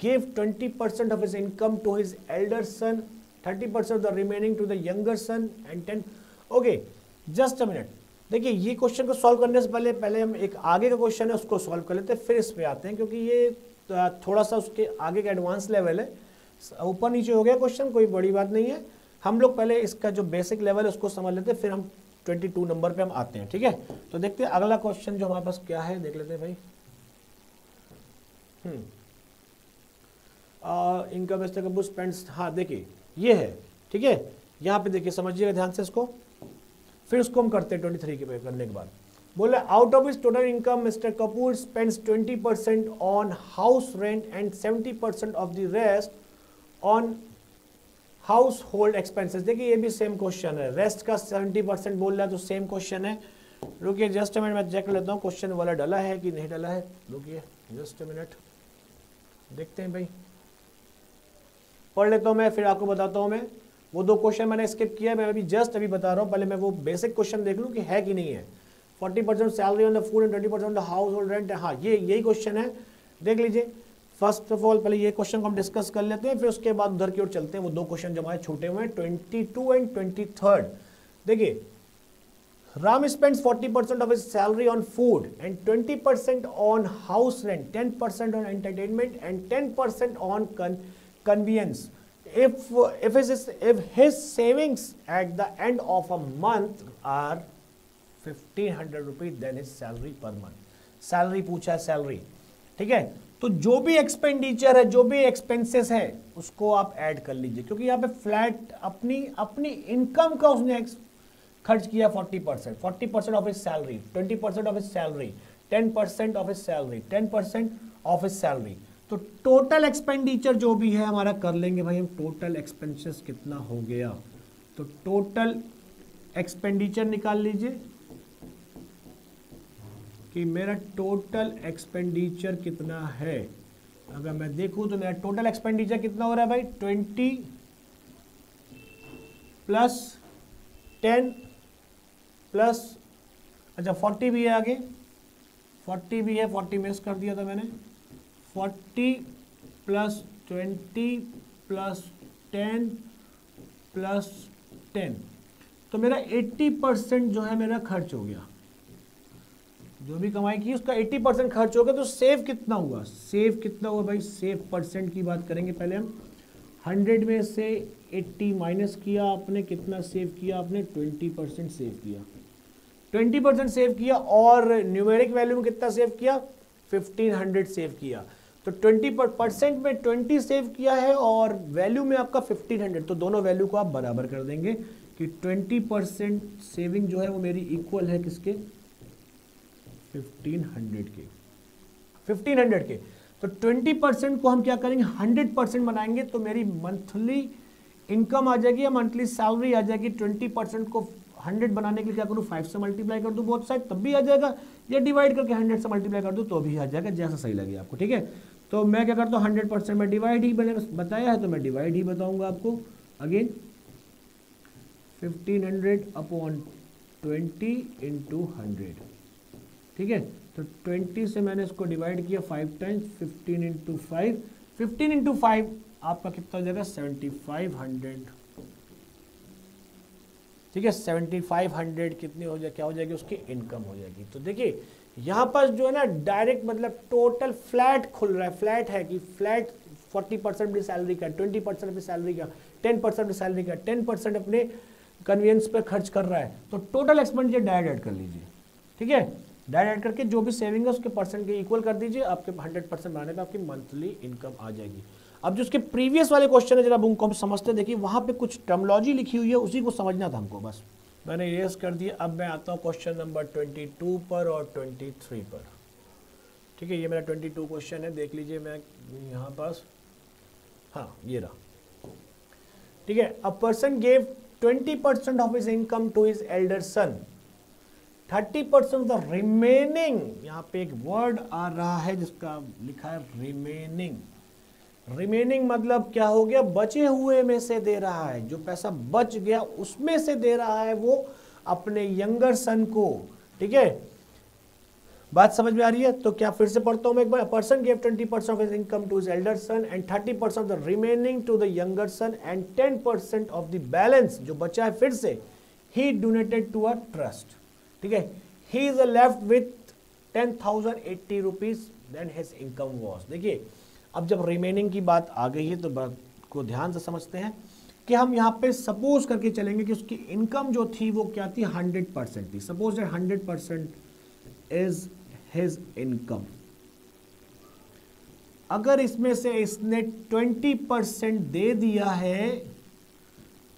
give 20% of his income to his elder son, 30% the remaining to the younger son and 10। Okay, just a minute, देखिए ये क्वेश्चन को सॉल्व करने से पहले हम एक आगे का क्वेश्चन है उसको सॉल्व कर लेते हैं, फिर इस पे आते हैं, क्योंकि ये थोड़ा सा उसके आगे का एडवांस लेवल है, ऊपर नीचे हो गया क्वेश्चन, कोई बड़ी बात नहीं है। हम लोग पहले इसका जो बेसिक लेवल है उसको समझ लेते हैं, फिर हम 22 नंबर पे हम आते हैं, ठीक है। तो देखते हैं अगला क्वेश्चन जो हमारे पास क्या है, देख लेते हैं भाई। इनकम एस्टेबल स्पेंड्स, हाँ देखिए ये है, ठीक है, यहाँ पे देखिए समझिएगा ध्यान से इसको, फिर उसको हम करते हैं 23 के पे करने के बाद। बोले out of his total income mister Kapoor spends 20% on house rent and 70% of the rest on house hold expenses. देखिए ये भी सेम क्वेश्चन है, रेस्ट का 70% बोल रहा है तो सेम क्वेश्चन है। रुकिए जस्ट अ मिनट, मैं चेक लेता हूँ क्वेश्चन वाला डला है कि नहीं डला है, रुकिए जस्ट अ मिनट, देखते हैं भाई, पढ़ लेता हूँ मैं, फिर आपको बताता हूँ। मैं वो दो क्वेश्चन मैंने स्किप किया है, मैं अभी बता रहा हूँ, पहले मैं वो बेसिक क्वेश्चन देख लूँ कि है कि नहीं है। 40% salary on the food and 20% on the house hold rent, हाँ ये यही क्वेश्चन है, देख लीजिए। फर्स्ट ऑफ ऑल पहले ये क्वेश्चन को हम डिस्कस कर लेते हैं, फिर उसके बाद उधर की ओर चलते हैं। वो दो क्वेश्चन जो हमारे छूटे हुए हैं 22 एंड 23। देखिए, Ram spends 40% of his salary on food and 20% on house rent, 10% on entertainment and 10% on convenience. If his savings at the end of a month are 1500 rupees, then his salary per month. Salary पूछा है, salary, ठीक है। तो जो भी expenditure है, जो भी एक्सपेंसेस है, उसको आप ऐड कर लीजिए, क्योंकि यहाँ पे फ्लैट अपनी इनकम का उसने खर्च किया 40% of his salary, 20% of his salary, 10% of his salary, 10% of his salary. तो टोटल एक्सपेंडिचर जो भी है हमारा कर लेंगे भाई हम, टोटल एक्सपेंसेस कितना हो गया। तो टोटल एक्सपेंडिचर निकाल लीजिए कि मेरा टोटल एक्सपेंडिचर कितना है। अगर मैं देखूं तो मेरा टोटल एक्सपेंडिचर कितना हो रहा है भाई, 20 प्लस 10 प्लस, अच्छा 40 भी है आगे, 40 भी है, 40 मिस कर दिया था मैंने, 40 प्लस 20 प्लस 10 प्लस 10, तो मेरा 80% जो है मेरा खर्च हो गया। जो भी कमाई की उसका 80% खर्च हो गया। तो सेव कितना हुआ, सेव कितना हुआ भाई, सेव परसेंट की बात करेंगे पहले हम। 100 में से 80 माइनस किया आपने, कितना सेव किया आपने, 20% सेव किया, 20% सेव किया। और न्यूमेरिक वैल्यू में कितना सेव किया, 1500 सेव किया। तो 20% में 20 सेव किया है और वैल्यू में आपका 1500, तो दोनों वैल्यू को आप बराबर कर देंगे कि 20% सेविंग जो है वो मेरी इक्वल है किसके, 1500 के। तो 20% को हम क्या करेंगे, 100% बनाएंगे, तो मेरी मंथली इनकम आ जाएगी या मंथली सैलरी आ जाएगी। 20% को 100 बनाने के लिए क्या करूँ, 5 से मल्टीप्लाई कर दूँ बोथ साइड, तब भी आ जाएगा, या डिवाइड करके 100 से मल्टीप्लाई कर दूँ तो भी आ जाएगा, जैसा सही लगे आपको, ठीक है। तो मैं क्या करता हूँ, 100% में डिवाइड ही मैंने बताया है तो मैं डिवाइड ही बताऊंगा आपको। अगेन 1500 अपॉन 20 इंटू 100, ठीक है। तो 20 से मैंने इसको डिवाइड किया 5 टाइम्स, 15 इंटू 5, 15 इंटू 5 आपका कितना हो जाएगा 7500। ठीक है, 7500 कितनी हो जाए, क्या हो जाएगी उसकी इनकम हो जाएगी। तो देखिए यहाँ पर जो है ना डायरेक्ट मतलब टोटल फ्लैट खुल रहा है, फ्लैट है कि फ्लैट 40% अपनी सैलरी का, 20% अपनी सैलरी का, 10% अपनी सैलरी का, 10% अपने कन्वीनियंस पर खर्च कर रहा है। तो टोटल एक्सपेंडिचर डायरेक्ट ऐड कर लीजिए। ठीक है, डायरेक्ट ऐड करके जो भी सेविंग है उसके परसेंट के इक्वल कर दीजिए, आपके 100% बनाने पर आपकी मंथली इनकम आ जाएगी। अब जो उसके प्रीवियस वाले क्वेश्चन है जरा उनको हम समझते देखिए, वहाँ पे कुछ टर्मोलॉजी लिखी हुई है, उसी को समझना था हमको, बस मैंने इरेज कर दिया। अब मैं आता हूँ क्वेश्चन नंबर 22 पर और 23 पर। ठीक है, ये मेरा 22 क्वेश्चन है, देख लीजिए मैं यहाँ पास, हाँ ये रहा। ठीक है, a person gave 20% of his income to his elder son, 30% the remaining, यहाँ पे एक वर्ड आ रहा है जिसका लिखा है रिमेनिंग। रिमेनिंग मतलब क्या हो गया, बचे हुए में से दे रहा है, जो पैसा बच गया उसमें से दे रहा है वो अपने यंगर सन को। ठीक है, बात समझ में आ रही है? तो क्या फिर से पढ़ता हूं मैं एक बार। Person gave 20% of his income to his elder son and 30% of the remaining to the younger son and 10% of the balance जो बचा है फिर से ही डोनेटेड टू अ ट्रस्ट। ठीक है, he is left with 10,080 rupees then his income was. देखिए अब जब रिमेनिंग की बात आ गई है तो बात को ध्यान से समझते हैं कि हम यहाँ पे सपोज करके चलेंगे कि उसकी इनकम जो थी वो क्या थी, 100% थी। Suppose that 100% is his income. अगर इसमें से इसने 20% दे दिया है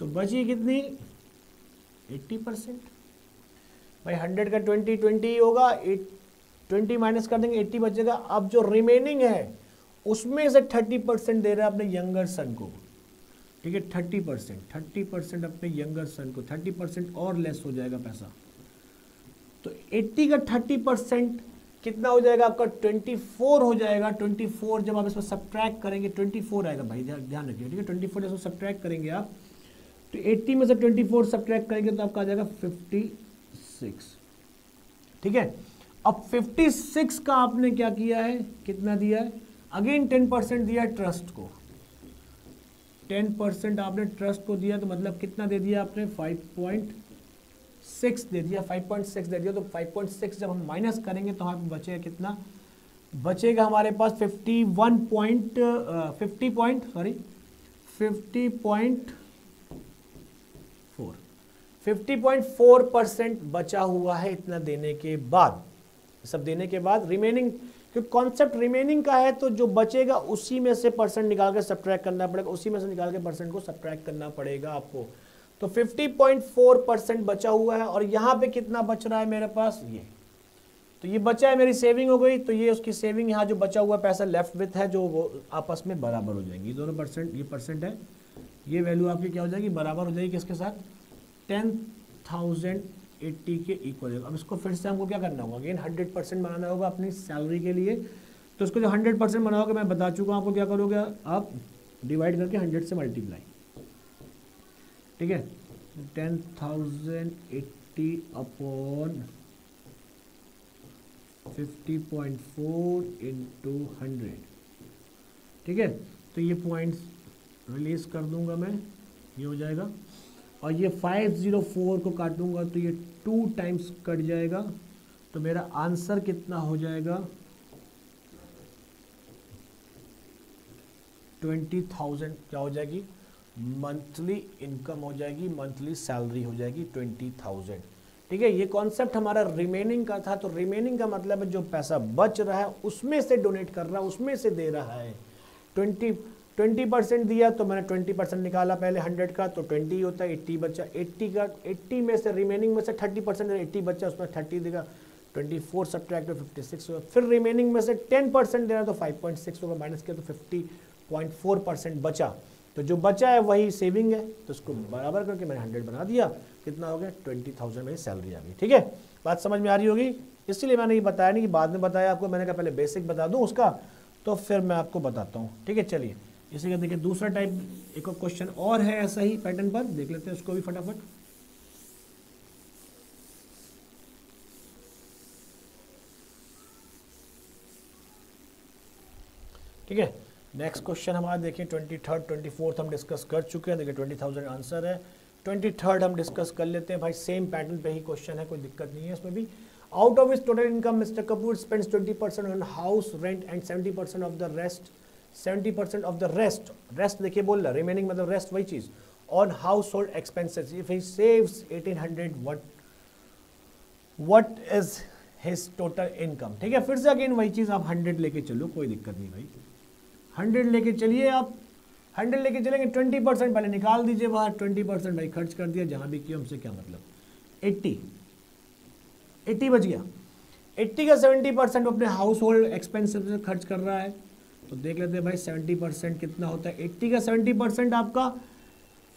तो बची कितनी, 80%। भाई 100 का 20 होगा, 20 माइनस कर देंगे 80 बचेगा। अब जो रिमेनिंग है उसमें से 30% दे रहा है अपने यंगर सन को। ठीक है, 30% अपने यंगर सन को, 30% और लेस हो जाएगा पैसा। तो 80 का 30% कितना हो जाएगा आपका, 24 हो जाएगा। 24 जब आप इसमें सब्ट्रैक्ट करेंगे 24 आएगा भाई, ध्यान रखिए। ठीक है, 24 जब सब्ट्रैक्ट करेंगे आप तो 80 में से 24 सब्ट्रैक्ट करेंगे तो आपका आ जाएगा 56। ठीक है, अब 56 का आपने क्या किया है, कितना दिया है, अगेन 10% दिया ट्रस्ट को। 10% आपने ट्रस्ट को दिया तो मतलब कितना दे दिया आपने, 5.6 दे दिया, 5.6 दे दिया। तो 5.6 जब हम माइनस करेंगे तो हमें बचेगा कितना, बचेगा हमारे पास 50.4% बचा हुआ है इतना देने के बाद। सब देने के बाद रिमेनिंग, क्योंकि कॉन्सेप्ट रिमेनिंग का है तो जो बचेगा उसी में से परसेंट निकाल के सब्ट्रैक्ट करना पड़ेगा, उसी में से निकाल के परसेंट को सब्ट्रैक्ट करना पड़ेगा आपको। तो 50.4% बचा हुआ है और यहाँ पे कितना बच रहा है मेरे पास, ये तो ये बचा है, मेरी सेविंग हो गई। तो ये उसकी सेविंग, यहाँ जो बचा हुआ पैसा लेफ्ट विथ है जो वो आपस में बराबर हो जाएंगी, दोनों परसेंट, ये परसेंट है, ये वैल्यू आपकी क्या हो जाएगी, बराबर हो जाएगी किसके साथ, 10,080 के इक्वल। अब इसको फिर से हमको क्या करना होगा, अगेन 100% बनाना होगा अपनी सैलरी के लिए। तो इसको जो 100% बनाओगे, मैं बता चुका हूँ आपको, क्या करोगे आप, डिवाइड करके 100 से मल्टीप्लाई। ठीक है, 10,080 अपॉन 50.4 इंटू 100। ठीक है, तो ये पॉइंट्स रिलीज कर दूंगा मैं, ये हो जाएगा। और ये 504 को काटूंगा तो ये 2 टाइम्स कट जाएगा। तो मेरा आंसर कितना हो जाएगा, 20,000 क्या हो जाएगी, मंथली इनकम हो जाएगी, मंथली सैलरी हो जाएगी 20,000। ठीक है, ये कॉन्सेप्ट हमारा रिमेनिंग का था। तो रिमेनिंग का मतलब है जो पैसा बच रहा है उसमें से डोनेट कर रहा है, उसमें से दे रहा है। 20% दिया तो मैंने 20% निकाला पहले 100 का, तो 20 होता है, 80 बचा, 80 में से रिमेनिंग में से 30% 80 बचा, उसमें 30 देगा, 24 सब्ट्रैक्ट 56 होगा। फिर रिमेनिंग में से 10% देना तो 5.6 होगा, माइनस किया तो 50.4% बचा। तो जो बचा है वही सेविंग है, तो उसको बराबर करके मैंने 100 बना दिया, कितना हो गया, 20,000 मेरी सैलरी आ गई। ठीक है, बात समझ में आ रही होगी। इसलिए मैंने ये बताया नहीं कि बाद में बताया आपको, मैंने कहा पहले बेसिक बता दूं उसका, तो फिर मैं आपको बताता हूँ। ठीक है, चलिए इसी का देखिए दूसरा टाइप, एक और क्वेश्चन और है ऐसा ही पैटर्न पर, देख लेते हैं उसको भी फटाफट। ठीक है, नेक्स्ट क्वेश्चन हमारा देखिए 23rd 24th हम डिस्कस कर चुके हैं। देखिए 20,000 आंसर है, 23rd हम डिस्कस कर लेते हैं भाई, सेम पैटर्न पे ही क्वेश्चन है, कोई दिक्कत नहीं है इसमें भी। Out of his total income mister Kapoor spends 20% on house rent and 70% of the rest, 70% of the rest, rest देखिए बोल रहा रिमेनिंग मतलब रेस्ट वही चीज, on house hold expenses. If he saves 1800 what is his total income. ठीक है, फिर से अगेन वही चीज, आप 100 लेके चलो, कोई दिक्कत नहीं भाई, 100 लेके चलिए आप, 100 लेके चलेंगे, 20% पहले निकाल दीजिए बाहर, 20% भाई खर्च कर दिया, जहां भी किया हमसे क्या मतलब, 80 बच गया, 80 का 70% अपने हाउस होल्ड एक्सपेंसेस में खर्च कर रहा है। तो देख लेते हैं भाई 70% कितना होता है, 80 का 70% आपका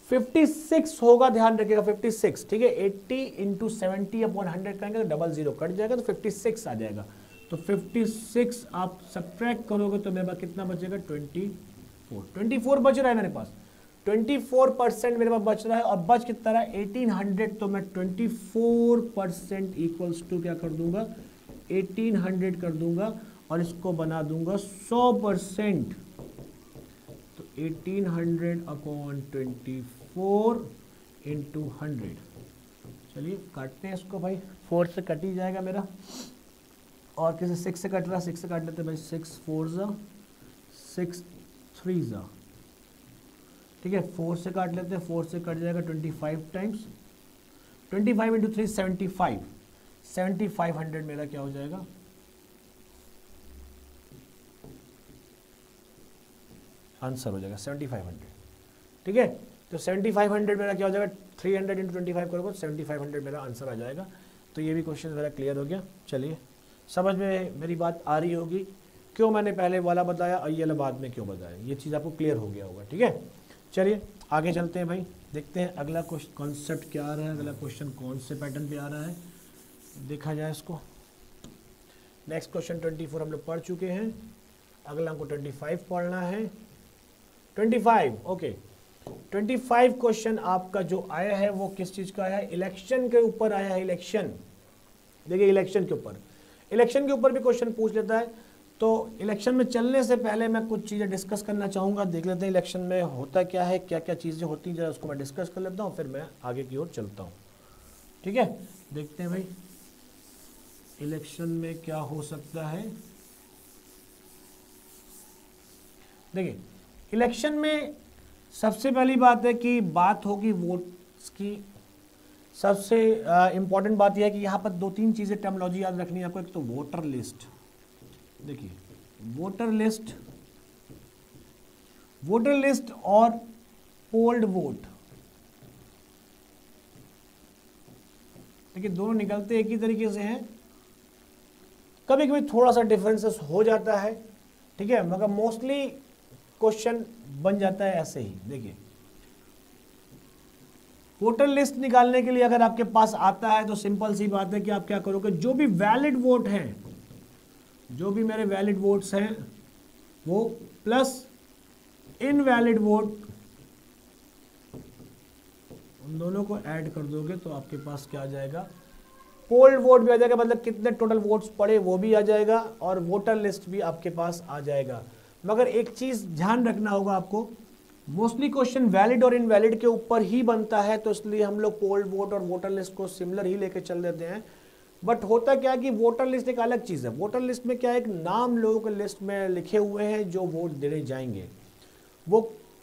56 होगा, ध्यान रखिएगा 56। ठीक है, 80 इंटू 70 अपॉन 100 करेंगे तो 00 कट जाएगा, तो 56 आ जाएगा। तो 56 आप सब्ट्रैक्ट करोगे तो मेरे पास कितना बचेगा, 24 बच रहा है मेरे पास, 24% मेरे पास बच रहा है। और बच कितना रहा है, 1800, तो मैं 24% इक्वल्स टू क्या कर दूंगा, 1800 कर दूंगा और इसको बना दूंगा 100%। तो 1800 अपॉन 24 इंटू 100, चलिए काटते हैं इसको भाई, 4 से कट ही जाएगा मेरा, और किसी 6 से कट रहा है, 6 से काट लेते हैं भाई, 6 4 6 3 ठीक है, 4 से काट लेते हैं, 4 से कट जाएगा 25 टाइम्स, 25 इंटू 3 75, 7500 मेरा क्या हो जाएगा, आंसर हो जाएगा 7500। ठीक है, तो 7500 मेरा क्या हो जाएगा, 300 इंटू 25 करोगे 7500 मेरा आंसर आ जाएगा। तो ये भी क्वेश्चन मेरा क्लियर हो गया। चलिए, समझ में मेरी बात आ रही होगी, क्यों मैंने पहले वाला बताया और ये वाला बाद में क्यों बताया, ये चीज़ आपको क्लियर हो गया होगा। ठीक है, चलिए आगे चलते हैं भाई, देखते हैं अगला क्वेश्चन कॉन्सेप्ट क्या आ रहा है, अगला क्वेश्चन कौन से पैटर्न पे आ रहा है, देखा जाए इसको। नेक्स्ट क्वेश्चन 24 हम लोग पढ़ चुके हैं, अगला हमको 25 पढ़ना है। 25 ओके, 25 क्वेश्चन आपका जो आया है वो किस चीज़ का आया है, इलेक्शन के ऊपर आया है। इलेक्शन, देखिए इलेक्शन के ऊपर, इलेक्शन के ऊपर भी क्वेश्चन पूछ लेता है। तो इलेक्शन में चलने से पहले मैं कुछ चीज़ें डिस्कस करना चाहूँगा, देख लेते हैं इलेक्शन में होता क्या है, क्या क्या चीज़ें होती हैं, जरा उसको मैं डिस्कस कर लेता हूँ, फिर मैं आगे की ओर चलता हूँ। ठीक है, देखते हैं भाई इलेक्शन में क्या हो सकता है। देखिए इलेक्शन में सबसे पहली बात है कि बात होगी वोट्स की। सबसे इम्पॉर्टेंट बात यह है कि यहाँ पर 2-3 चीज़ें टर्मिनोलॉजी याद रखनी है आपको। एक तो वोटर लिस्ट, देखिए वोटर लिस्ट, वोटर लिस्ट और पोल्ड वोट, देखिए दोनों निकलते एक ही तरीके से हैं, कभी कभी थोड़ा सा डिफरेंसेस हो जाता है। ठीक है, मगर मोस्टली क्वेश्चन बन जाता है ऐसे ही। देखिए वोटर लिस्ट निकालने के लिए अगर आपके पास आता है तो सिंपल सी बात है कि आप क्या करोगे, जो भी वैलिड वोट हैं, जो भी मेरे वैलिड वोट्स हैं वो प्लस इनवैलिड वोट, उन दोनों को ऐड कर दोगे तो आपके पास क्या आ जाएगा, पोल्ड वोट भी आ जाएगा, मतलब कितने टोटल वोट्स पड़े वो भी आ जाएगा, और वोटर लिस्ट भी आपके पास आ जाएगा। मगर एक चीज़ ध्यान रखना होगा आपको, मोस्टली क्वेश्चन वैलिड और इनवैलिड के ऊपर ही बनता है, तो इसलिए हम लोग पोल्ड वोट और वोटर लिस्ट को सिमिलर ही लेके चल देते हैं। बट होता क्या है कि वोटर लिस्ट एक अलग चीज़ है। वोटर लिस्ट में क्या है, एक नाम लोगों के लिस्ट में लिखे हुए हैं जो वोट देने जाएंगे, वो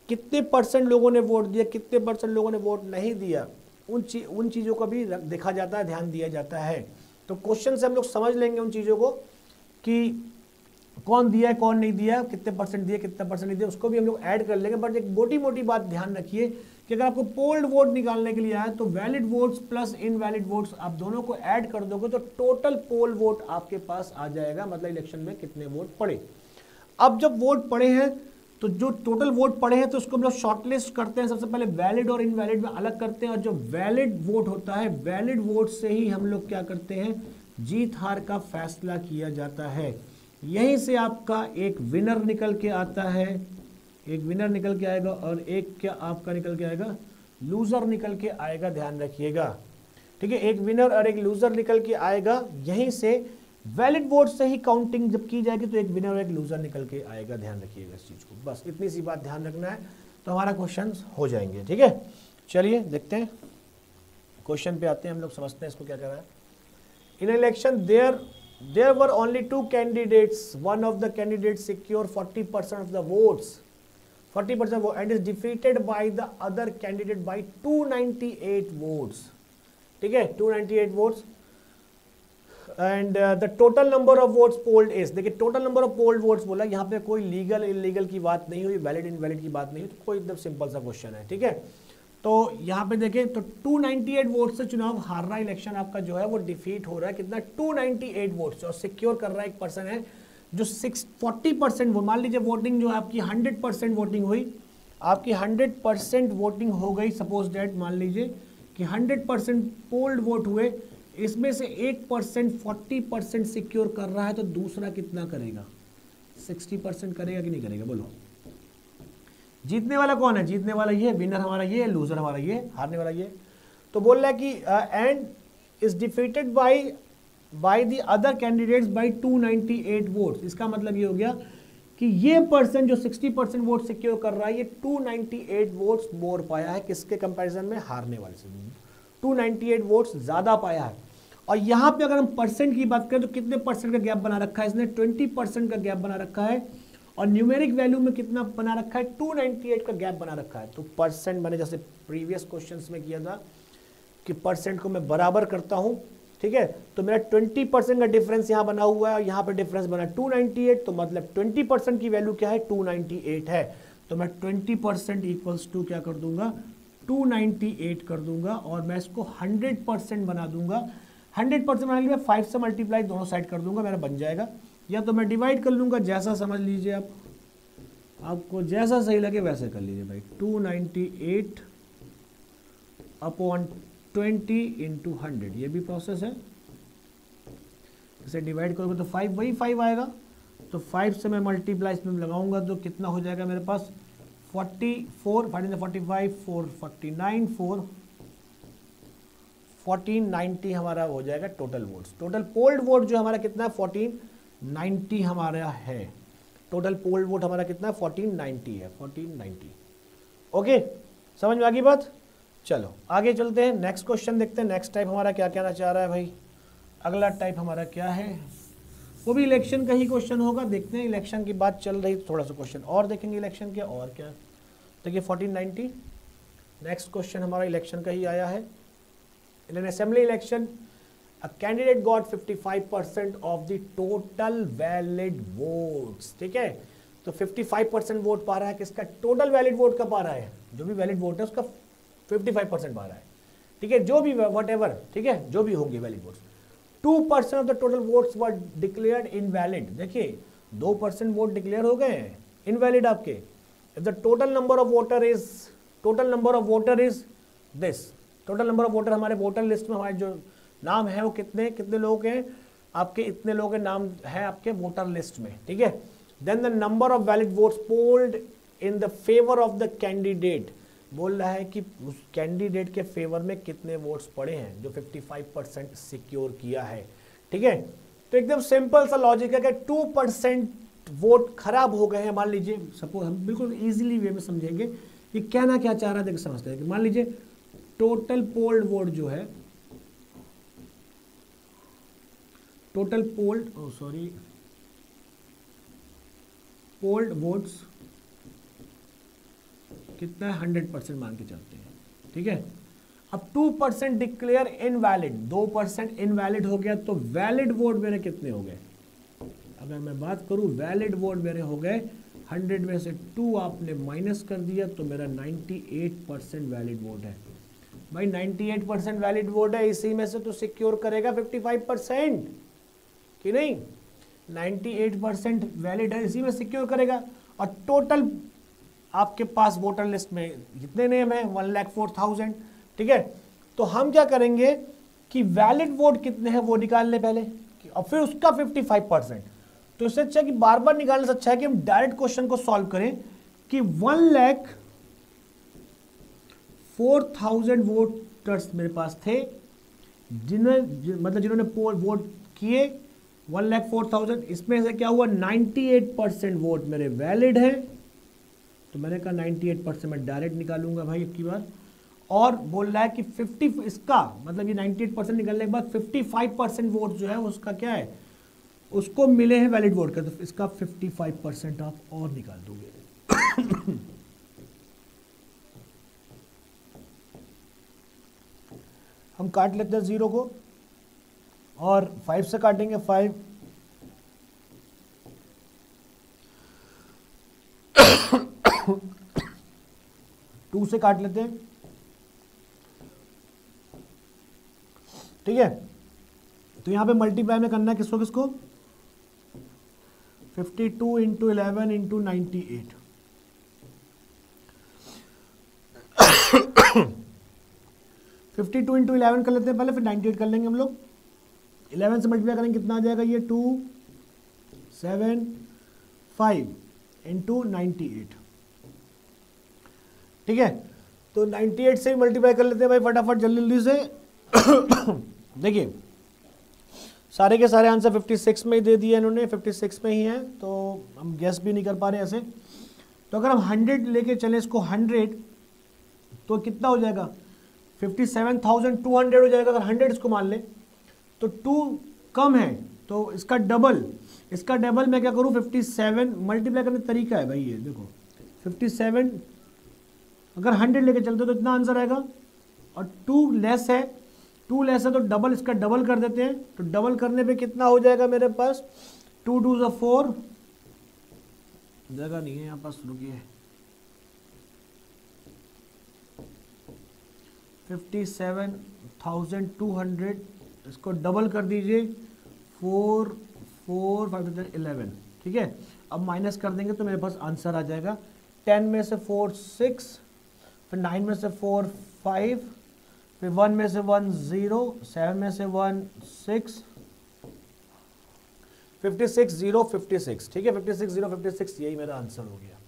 कितने % लोगों ने वोट दिया, कितने % लोगों ने वोट नहीं दिया, उन चीज़ों का भी देखा जाता है, ध्यान दिया जाता है। तो क्वेश्चन से हम लोग समझ लेंगे उन चीज़ों को कि कौन दिया है कौन नहीं दिया, कितने % दिए कितने % नहीं दिया, उसको भी हम लोग ऐड कर लेंगे। बट एक मोटी मोटी बात ध्यान रखिए कि अगर आपको पोल्ड वोट निकालने के लिए आए तो valid votes plus invalid votes आप दोनों को ऐड कर दोगे तो टोटल पोल वोट आपके पास आ जाएगा, मतलब इलेक्शन में कितने वोट पड़े। अब जब वोट पड़े हैं तो जो टोटल वोट पड़े हैं तो उसको हम लोग शॉर्टलिस्ट करते हैं, सबसे पहले वैलिड और इनवैलिड में अलग करते हैं, और जो वैलिड वोट होता है वैलिड वोट से ही हम लोग क्या करते हैं, जीत हार का फैसला किया जाता है। यहीं से आपका एक विनर निकल के आता है, एक विनर निकल के आएगा और एक क्या आपका निकल के आएगा, लूजर निकल के आएगा, ध्यान रखिएगा। ठीक है, एक विनर और एक लूजर निकल के आएगा। यहीं से वैलिड वोट से ही काउंटिंग जब की जाएगी तो एक विनर और एक लूजर निकल के आएगा, ध्यान रखिएगा इस चीज को, बस इतनी सी बात ध्यान रखना है तो हमारा क्वेश्चन हो जाएंगे। ठीक है, चलिए देखते हैं क्वेश्चन पे आते हैं, हम लोग समझते हैं इसको क्या कह रहा है। In election there were only 2 candidates, one of the candidates secure 40% of the votes, 40% vote and is defeated by the other candidate by 298 votes। ठीक है, 298 votes and the total number of votes polled is, देखिए total number of polled votes बोला, यहाँ पे कोई legal illegal की बात नहीं हुई, वैलिड इनवैलिड की बात नहीं हुई, तो कोई एकदम सिंपल सा क्वेश्चन है। ठीक है, तो यहाँ पे देखें तो 298 वोट से चुनाव हार रहा, इलेक्शन आपका जो है वो डिफीट हो रहा है, कितना 298 वोट से, और सिक्योर कर रहा है एक पर्सन है जो 40% वो, मान लीजिए वोटिंग जो आपकी 100% वोटिंग हुई, आपकी 100% वोटिंग हो गई, सपोज डेट मान लीजिए कि 100% पोल्ड वोट हुए, इसमें से 1% 40% सिक्योर कर रहा है, तो दूसरा कितना करेगा, 60% करेगा कि नहीं करेगा, बोलो। जीतने वाला कौन है, जीतने वाला ये, विनर हमारा ये, लूजर हमारा ये, हारने वाला ये। तो बोल रहा है कि and is defeated by the other candidates by 298 votes. इसका मतलब ये हो गया कि ये पर्सन जो 60% वोट सिक्योर कर रहा है, ये 298 वोट्स मोर पाया है, किसके कंपैरिजन में, हारने वाले से 298 वोट्स ज्यादा पाया है। और यहाँ पे अगर हम परसेंट की बात करें तो कितने परसेंट का गैप बना रखा है इसने, 20% का गैप बना रखा है, और न्यूमेरिक वैल्यू में कितना बना रखा है, 298 का गैप बना रखा है। तो परसेंट मैंने जैसे प्रीवियस क्वेश्चंस में किया था कि परसेंट को मैं बराबर करता हूं, ठीक है, तो मेरा 20% का डिफरेंस यहां बना हुआ है और यहां पे डिफरेंस बना 298, तो मतलब 20% की वैल्यू क्या है, 298 है, तो मैं 20% इक्वल्स टू क्या कर दूंगा, 298 कर दूंगा, और मैं इसको 100% बना दूंगा। 100% बनाने के लिए 5 से मल्टीप्लाई दोनों साइड कर दूंगा, मेरा बन जाएगा, या तो मैं डिवाइड कर लूंगा, जैसा समझ लीजिए आप, आपको जैसा सही लगे वैसे कर लीजिए भाई। 298 अपॉन 20 इंटू 100, ये भी प्रोसेस है, इसे डिवाइड करोगे तो 5 वही 5 आएगा, तो 5 से मैं मल्टीप्लाई इसमें लगाऊंगा तो कितना हो जाएगा मेरे पास, 44, 45, 449, 1490 हमारा हो जाएगा total votes. Total polled vote जो हमारा कितना है, 1490 हमारा है, टोटल पोल्ड वोट हमारा कितना है, 1490 है, 1490। ओके, समझ में आ गई बात। चलो आगे चलते हैं, नेक्स्ट क्वेश्चन देखते हैं, नेक्स्ट टाइप हमारा क्या कहना चाह रहा है भाई। अगला टाइप हमारा क्या है, वो भी इलेक्शन का ही क्वेश्चन होगा, देखते हैं, इलेक्शन की बात चल रही, थोड़ा सा क्वेश्चन और देखेंगे इलेक्शन के, और क्या देखिए 1490। नेक्स्ट क्वेश्चन हमारा इलेक्शन का ही आया है। In an assembly election a candidate got 55% of the total valid votes। ठीक है, तो 55% वोट पा रहा है, किसका, टोटल वैलिड वोट का पा रहा है, जो भी वैलिड वोट है उसका 55% पा रहा है। ठीक है, जो भी वट एवर, ठीक है, जो भी होंगे valid votes. 2% of the total votes were declared invalid. देखिए 2% वोट डिक्लेयर हो गए हैं इनवैलिड आपके। If the total number of voter is this, total number of voter हमारे वोटर लिस्ट में हमारे जो नाम है वो कितने लोग हैं आपके, इतने लोग के नाम है आपके वोटर लिस्ट में। ठीक है, then the number of valid votes polled in the favour of the candidate, बोल रहा है कि उस कैंडिडेट के फेवर में कितने वोट्स पड़े हैं जो 55% सिक्योर किया है। ठीक है, तो एकदम सिंपल सा लॉजिक है कि 2% वोट खराब हो गए हैं, मान लीजिए, सपोज हम बिल्कुल इजीली वे में समझेंगे ये कहना क्या चाह रहा है, देखिए समझते हैं कि मान लीजिए टोटल पोल्ड वोट जो है, टोटल पोल्ड वोट्स कितना है, 100% मान के चलते हैं। ठीक है, अब 2% डिक्लेयर इनवैलिड, 2% इनवैलिड हो गया, तो वैलिड वोट मेरे कितने हो गए, अगर मैं बात करूं वैलिड वोट मेरे हो गए 100 में से 2 आपने माइनस कर दिया, तो मेरा 98% वैलिड वोट है। भाई 98% वैलिड वोट है, इसी में से तो सिक्योर करेगा 55% कि नहीं, 98% वैलिड है, इसी में सिक्योर करेगा। और टोटल आपके पास वोटर लिस्ट में जितने नेम है 1,04,000। ठीक है, तो हम क्या करेंगे कि वैलिड वोट कितने हैं वो निकाल लें पहले, और फिर उसका 55%। तो इससे अच्छा कि बार बार निकालने से अच्छा है कि हम डायरेक्ट क्वेश्चन को सॉल्व करें कि 1,04,000 वोटर्स मेरे पास थे, जिन्होंने पोल वोट किए, 1,04,000, इसमें से क्या हुआ 98% वोट मेरे वैलिड है, तो मैंने कहा 98% मैं डायरेक्ट निकालूंगा भाई अब की बार। और बोल रहा है कि 50 इसका मतलब ये 98% निकलने के बाद 55% वोट जो है उसका क्या है, उसको मिले हैं वैलिड वोट का, तो इसका 55% आप और निकाल दोगे। हम काट लेते हैं 0 को और 5 से काटेंगे, 5 2 से काट लेते हैं, ठीक है। तो यहां पे मल्टीप्लाई में करना है किसको किसको, 52 इंटू 11 इंटू 98, 52 इंटू 11 कर लेते हैं पहले, फिर 98 कर लेंगे हम लोग। 11 से मल्टीप्लाई करेंगे कितना आ जाएगा, ये 275 इंटू 98, ठीक है। तो 98 से मल्टीप्लाई कर लेते हैं भाई फटाफट जल्दी जल्दी से। देखिए सारे के सारे आंसर 56 में ही दे दिए इन्होंने, 56 में ही है, तो हम गेस भी नहीं कर पा रहे ऐसे। तो अगर हम 100 लेके चले इसको 100, तो कितना हो जाएगा 57,200 हो जाएगा। अगर 100 इसको मान ले तो 2 कम है, तो इसका डबल मैं क्या करूं 57 मल्टीप्लाई करने का तरीका है भाई, ये देखो 57 अगर 100 लेके चलते तो इतना आंसर आएगा, और 2 लेस है तो डबल, इसका डबल कर देते हैं, तो डबल करने पे कितना हो जाएगा मेरे पास 2 2 ज़ा 4, जगह नहीं है यहाँ पास, रुकिए 57,200, इसको डबल कर दीजिए 4 4 5 11, ठीक है। अब माइनस कर देंगे तो मेरे पास आंसर आ जाएगा 10 में से 4 6, फिर 9 में से 4 5, फिर 1 में से 1 0, 7 में से 1 6, 56 0 56, ठीक है। 56 0 56 यही मेरा आंसर हो गया,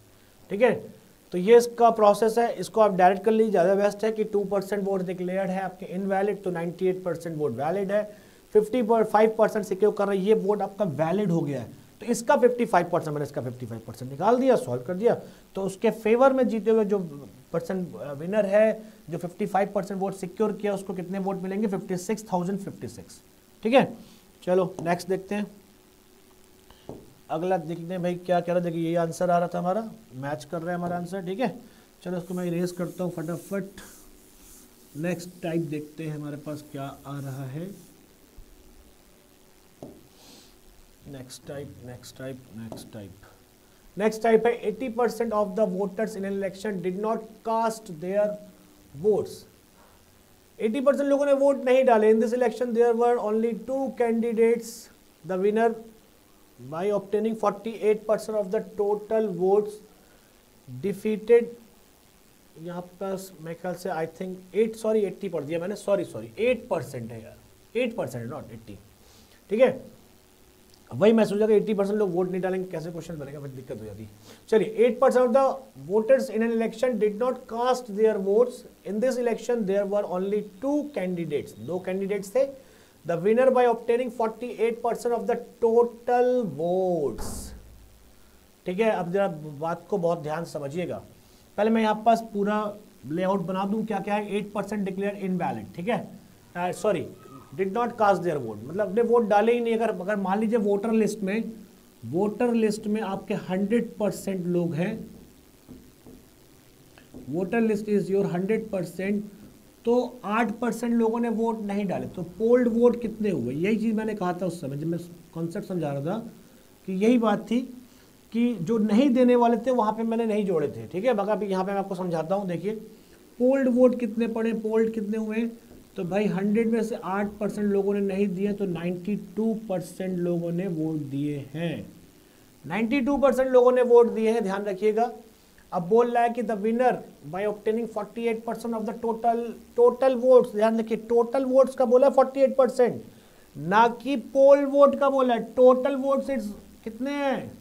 ठीक है। तो ये इसका प्रोसेस है, इसको आप डायरेक्ट कर लीजिए, ज़्यादा बेस्ट है कि 2% वोट डिक्लेयर्ड है आपके इनवैलिड, तो 98% वोट वैलिड है, 55% सिक्योर कर रहे हैं, ये वोट आपका वैलिड हो गया है, तो इसका 55% मैंने इसका 55% निकाल दिया, सॉल्व कर दिया, तो उसके फेवर में जीते हुए जो पर्सन विनर है, जो 55% वोट सिक्योर किया, उसको कितने वोट मिलेंगे 56,056, ठीक है। चलो नेक्स्ट देखते हैं, अगला देखते हैं भाई क्या कह रहा है। देखिए ये आंसर आ रहा था हमारा, मैच कर रहा है हमारा आंसर, ठीक है। चलो इसको मैं इरेज करता हूँ फटाफट। नेक्स्ट टाइप देखते हैं हमारे पास क्या आ रहा है। नेक्स्ट टाइप है 80% of the voters in election did not cast their votes. 80% लोगों ने वोट नहीं डाले। In this election there were only 2 candidates, the winner by obtaining 48% of the total votes defeated, यहाँ पास मेरे ख्याल से आई थिंक 80 पढ़ दिया मैंने, सॉरी 8% है यार, 8% नॉट 80, ठीक है। वही मैं सोचा कि 80% लोग वोट नहीं डालेंगे, कैसे क्वेश्चन बनेगा, फिर दिक्कत हो जाती है। चलिए 8% of the voters in an election did not cast their votes. In this election there were only 2 candidates, 2 candidates थे। The winner by obtaining 48% of the total votes, ठीक है। अब जरा बात को बहुत ध्यान से समझिएगा, पहले मैं यहाँ पास पूरा लेआउट बना दूं, क्या क्या है। 8% डिक्लेयर इनवैलिड, ठीक है, sorry did not cast their vote, मतलब अपने वोट डाले ही नहीं। अगर मान लीजिए वोटर लिस्ट में आपके 100% लोग हैं, वोटर लिस्ट इज योर 100%, तो 8% लोगों ने वोट नहीं डाले, तो पोल्ड वोट कितने हुए। यही चीज़ मैंने कहा था उस समय जब मैं कॉन्सेप्ट समझा रहा था, कि यही बात थी कि जो नहीं देने वाले थे वहाँ पे मैंने नहीं जोड़े थे, ठीक है। बाकी यहाँ पे मैं आपको समझाता हूँ। देखिए पोल्ड वोट कितने पड़े, पोल्ड कितने हुए, तो भाई 100 में से 8% लोगों ने नहीं दिए, तो 92% लोगों ने वोट दिए हैं। 92% लोगों ने वोट दिए हैं, ध्यान रखिएगा। अब बोल रहा है कि the winner by obtaining 48% of the total votes, ध्यान रखिए टोटल वोट्स का बोला 48%, ना कि पोल वोट का बोला है। टोटल वोट्स कितने हैं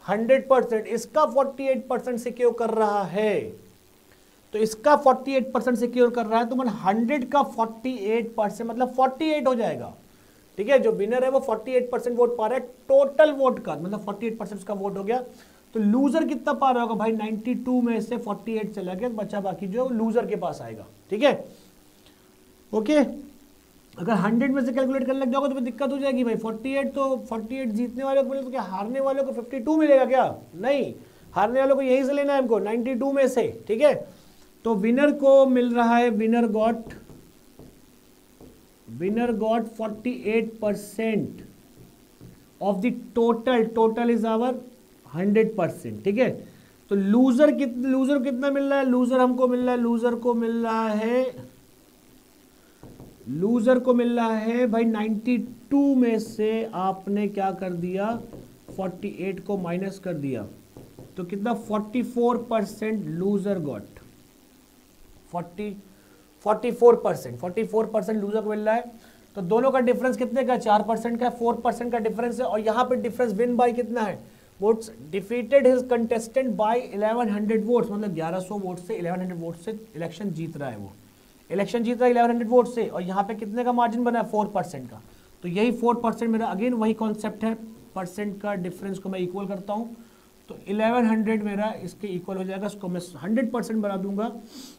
100%, इसका 48% सिक्योर कर रहा है, तो इसका 48% सिक्योर कर रहा है, तो मतलब 100 का 48% मतलब 48 हो जाएगा। ठीक है, जो विनर है वो 48% वोट पा रहा है टोटल वोट का, मतलब 48% उसका वोट हो गया। तो लूजर कितना पा रहा होगा भाई, 92 में से 48 चला गया, बचा बाकी जो लूजर के पास आएगा। ठीक है, ओके। अगर 100 में से कैलकुलेट करने लग जाओगे तो फिर दिक्कत हो जाएगी भाई। 48 तो 48 जीतने वाले को मिले तो क्या हारने वालों को 52 मिलेगा क्या? नहीं, हारने वालों को यहीं से लेना है हमको 92 में से। ठीक है, तो विनर को मिल रहा है, winner got 48% of the total is our 100%। ठीक है, तो लूजर कितना मिल रहा है? लूजर हमको मिल रहा है, लूजर को मिल रहा है भाई 92 में से आपने क्या कर दिया, 48 को माइनस कर दिया, तो कितना 44% लूजर गॉट, 44% लूजर को मिल रहा है। तो दोनों का डिफरेंस कितने का, 4% का, 4% का डिफरेंस है। और यहाँ पे डिफरेंस विन बाय कितना है, votes, defeated his contestant by 1100 votes, मतलब 1100 वोट से 1100 वोट से इलेक्शन जीत रहा है, वो इलेक्शन जीत रहा है 1100 वोट से। और यहाँ पे कितने का मार्जिन बना है, 4% का। तो यही 4% मेरा अगेन वही कॉन्सेप्ट है, परसेंट का डिफरेंस को मैं इक्वल करता हूँ, तो 1100 मेरा इसके इक्वल हो जाएगा, इसको मैं 100% बना दूंगा।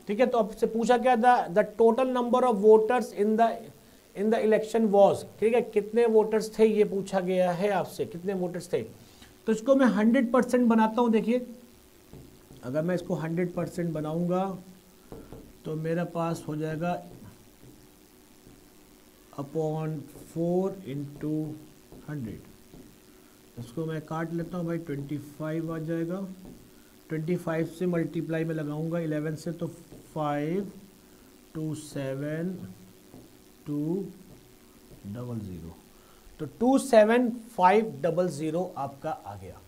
ठीक है, तो आपसे पूछा क्या था, the total number of voters in the election was, ठीक है, कितने वोटर्स थे ये पूछा गया है आपसे, कितने वोटर्स थे। तो इसको मैं 100% बनाता हूँ। देखिए, अगर मैं इसको 100% बनाऊंगा तो मेरे पास हो जाएगा अपॉन 4 × 100। इसको मैं काट लेता हूँ भाई, 25 आ जाएगा, 25 से मल्टीप्लाई में लगाऊंगा 11 से, तो 5 2 7 2 0 0, तो 27500 आपका आ गया।